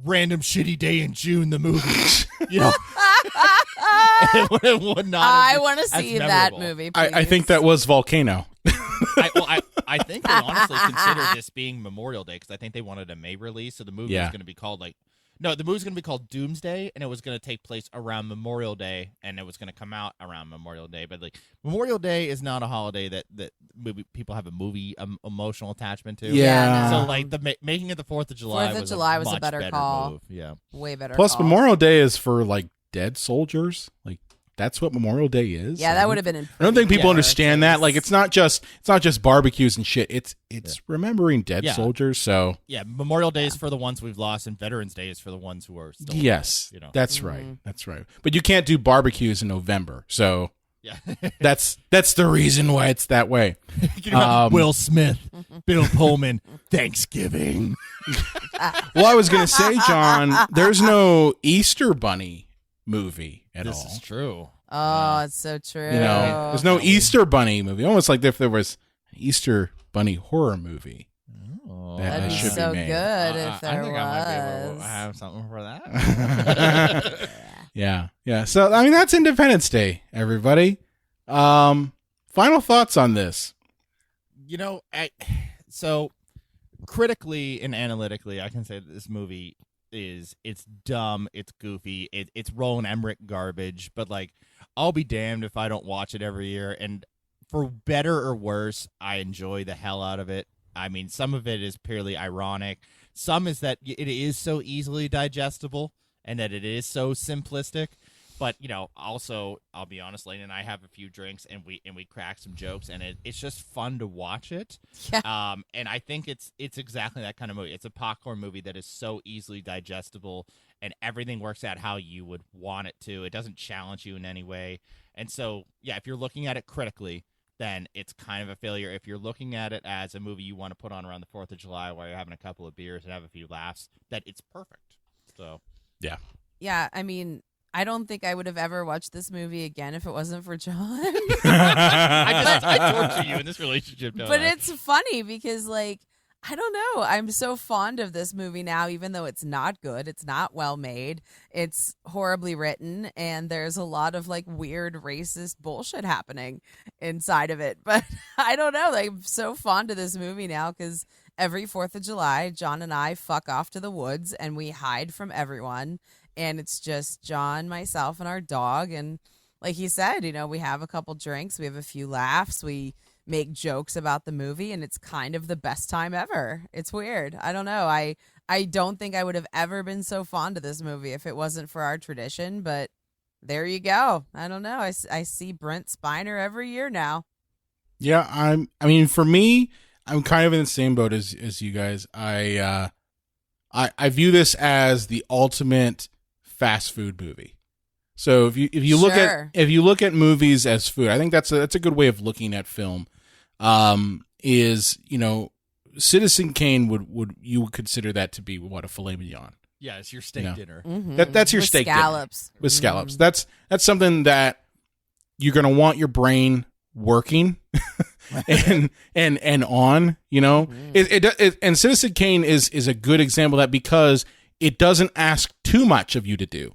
random shitty day in June, the movie, it would not. I want to see that movie. I think that was Volcano. I think they honestly considered this being Memorial Day because I think they wanted a May release, so the movie was going to be called the movie's going to be called Doomsday, and it was going to take place around Memorial Day, and it was going to come out around Memorial Day. But like Memorial Day is not a holiday that people have a movie emotional attachment to. Yeah. So like making it the 4th of July. 4th of July was a better call. Move. Yeah. Way better. Plus, call. Memorial Day is for like dead soldiers. Like that's what Memorial Day is. Yeah, that would have been. I don't think people understand that. Like it's not just barbecues and shit. It's remembering dead soldiers. So Memorial Day is for the ones we've lost, and Veterans Day is for the ones who are still. Yes, that's right. That's right. But you can't do barbecues in November. So that's the reason why it's that way. Will Smith, Bill Pullman, Thanksgiving. Well, I was gonna say, John, there's no Easter Bunny movie at all. This is true. Oh, it's so true. There's no Easter Bunny movie. Almost like if there was an Easter Bunny horror movie. Oh, that'd be should so be made. good if there I think was. I might be able to have something for that. Yeah. So I mean, that's Independence Day, everybody. Final thoughts on this? So critically and analytically, I can say that this movie it's dumb, it's goofy, it's Roland Emmerich garbage, but like I'll be damned if I don't watch it every year, and for better or worse, I enjoy the hell out of it. I mean, some of it is purely ironic, some is that it is so easily digestible and that it is so simplistic. But also I'll be honest, Lane and I have a few drinks and we crack some jokes, and it's just fun to watch it. Yeah. And I think it's exactly that kind of movie. It's a popcorn movie that is so easily digestible, and everything works out how you would want it to. It doesn't challenge you in any way. And so, if you're looking at it critically, then it's kind of a failure. If you're looking at it as a movie you want to put on around the 4th of July while you're having a couple of beers and have a few laughs, that it's perfect. So, yeah. Yeah, I mean, I don't think I would have ever watched this movie again if it wasn't for John. I torture you in this relationship, don't But I? it's funny because, like, I don't know. I'm so fond of this movie now, even though it's not good. It's not well made. It's horribly written, and there's a lot of, like, weird racist bullshit happening inside of it. But I don't know. Like, I'm so fond of this movie now because every 4th of July, John and I fuck off to the woods, and we hide from everyone. And it's just John, myself, and our dog. And like he said, we have a couple drinks. We have a few laughs. We make jokes about the movie. And it's kind of the best time ever. It's weird. I don't know. I don't think I would have ever been so fond of this movie if it wasn't for our tradition. But there you go. I don't know. I see Brent Spiner every year now. Yeah, I mean, for me, I'm kind of in the same boat as you guys. I view this as the ultimate fast food movie. So if you look at movies as food, I think that's a good way of looking at film. Citizen Kane would you would consider that to be what, a filet mignon? Yeah, it's your steak dinner. Mm-hmm. That's your with steak scallops. dinner with scallops. That's something that you're gonna want your brain working and on. And Citizen Kane is a good example of that because it doesn't ask too much of you to do.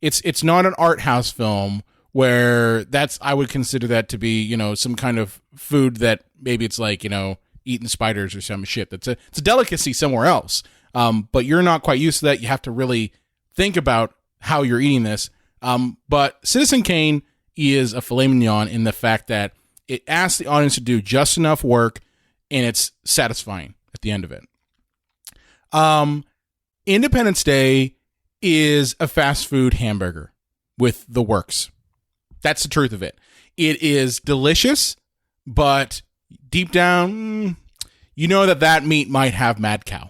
It's not an art house film where I would consider that to be, some kind of food that maybe it's like, eating spiders or some shit. It's a delicacy somewhere else. But you're not quite used to that. You have to really think about how you're eating this. But Citizen Kane is a filet mignon in the fact that it asks the audience to do just enough work and it's satisfying at the end of it. Independence Day is a fast food hamburger with the works. That's the truth of it. It is delicious, but deep down, that meat might have mad cow.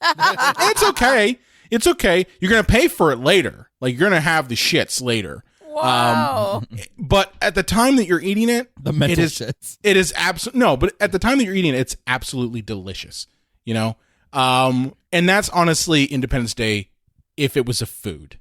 It's okay. It's okay. You're going to pay for it later. Like, you're going to have the shits later. Wow. But at the time that you're eating it, The mental it is shits. it is no. But at the time that you're eating it, it's absolutely delicious. You know, and that's honestly Independence Day if it was a food.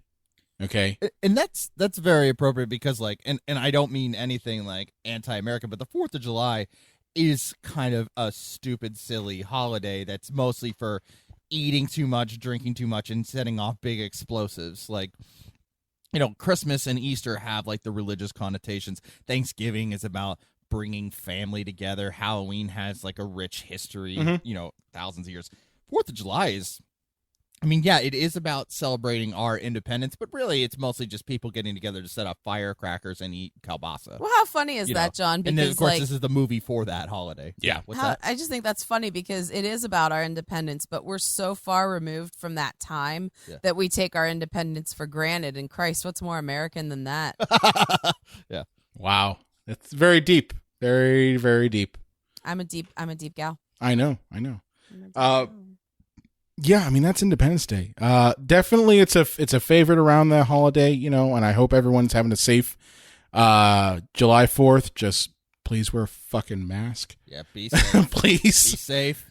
Okay, And that's very appropriate because like, and I don't mean anything like anti-American, but the 4th of July is kind of a stupid, silly holiday that's mostly for eating too much, drinking too much, and setting off big explosives. Like, you know, Christmas and Easter have like the religious connotations. Thanksgiving is about bringing family together. Halloween has like a rich history, you know, thousands of years. 4th of July is, I mean, yeah, it is about celebrating our independence, but really it's mostly just people getting together to set up firecrackers and eat kielbasa. Well, how funny is that, John? Because And then, of course, like, this is the movie for that holiday. Yeah. What's how, that? I just think that's funny because it is about our independence, but we're so far removed from that time that we take our independence for granted. And Christ, what's more American than that? Yeah. wow, it's very deep, very very deep. I'm a deep gal. I know. Yeah, I mean that's Independence Day. Definitely, it's a favorite around the holiday, you know, and I hope everyone's having a safe July 4th. Just please wear a fucking mask. Yeah, be safe. Please. Be safe.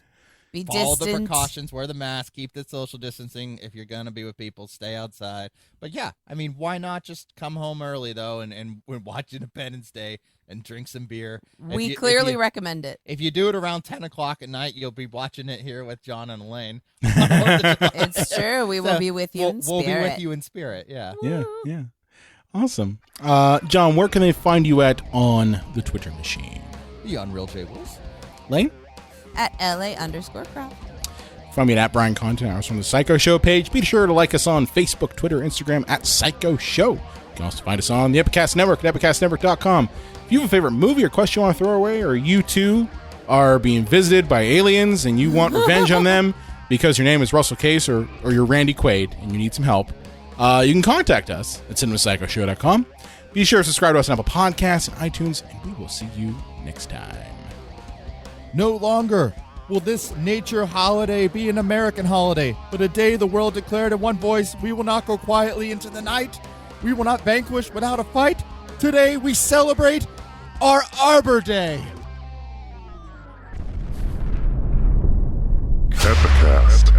Be Follow the distant. precautions. Wear the mask. Keep the social distancing. If you're going to be with people, stay outside. But yeah, I mean, why not just come home early, though, and watch Independence Day and drink some beer? We clearly recommend it. If you do it around 10 o'clock at night, you'll be watching it here with John and Elaine. It's true. We will be with you in We'll be spirit. with you in spirit, yeah. Yeah. Awesome. John, where can they find you at on the Twitter machine? The Unreal J. Wills. Lane? At LA_crowd. From me at Brian Content, hours from the Psycho Show page. Be sure to like us on Facebook, Twitter, Instagram at Psycho Show. You can also find us on the Epicast Network at epicastnetwork.com. If you have a favorite movie or question you want to throw away, or you too are being visited by aliens and you want revenge on them because your name is Russell Case or you're Randy Quaid and you need some help, you can contact us at cinemapsychoshow.com. Be sure to subscribe to us on Apple Podcasts and iTunes, and we will see you next time. No longer will this nature holiday be an American holiday, but a day the world declared in one voice, we will not go quietly into the night. We will not vanquish without a fight. Today we celebrate our Arbor Day. Epicast.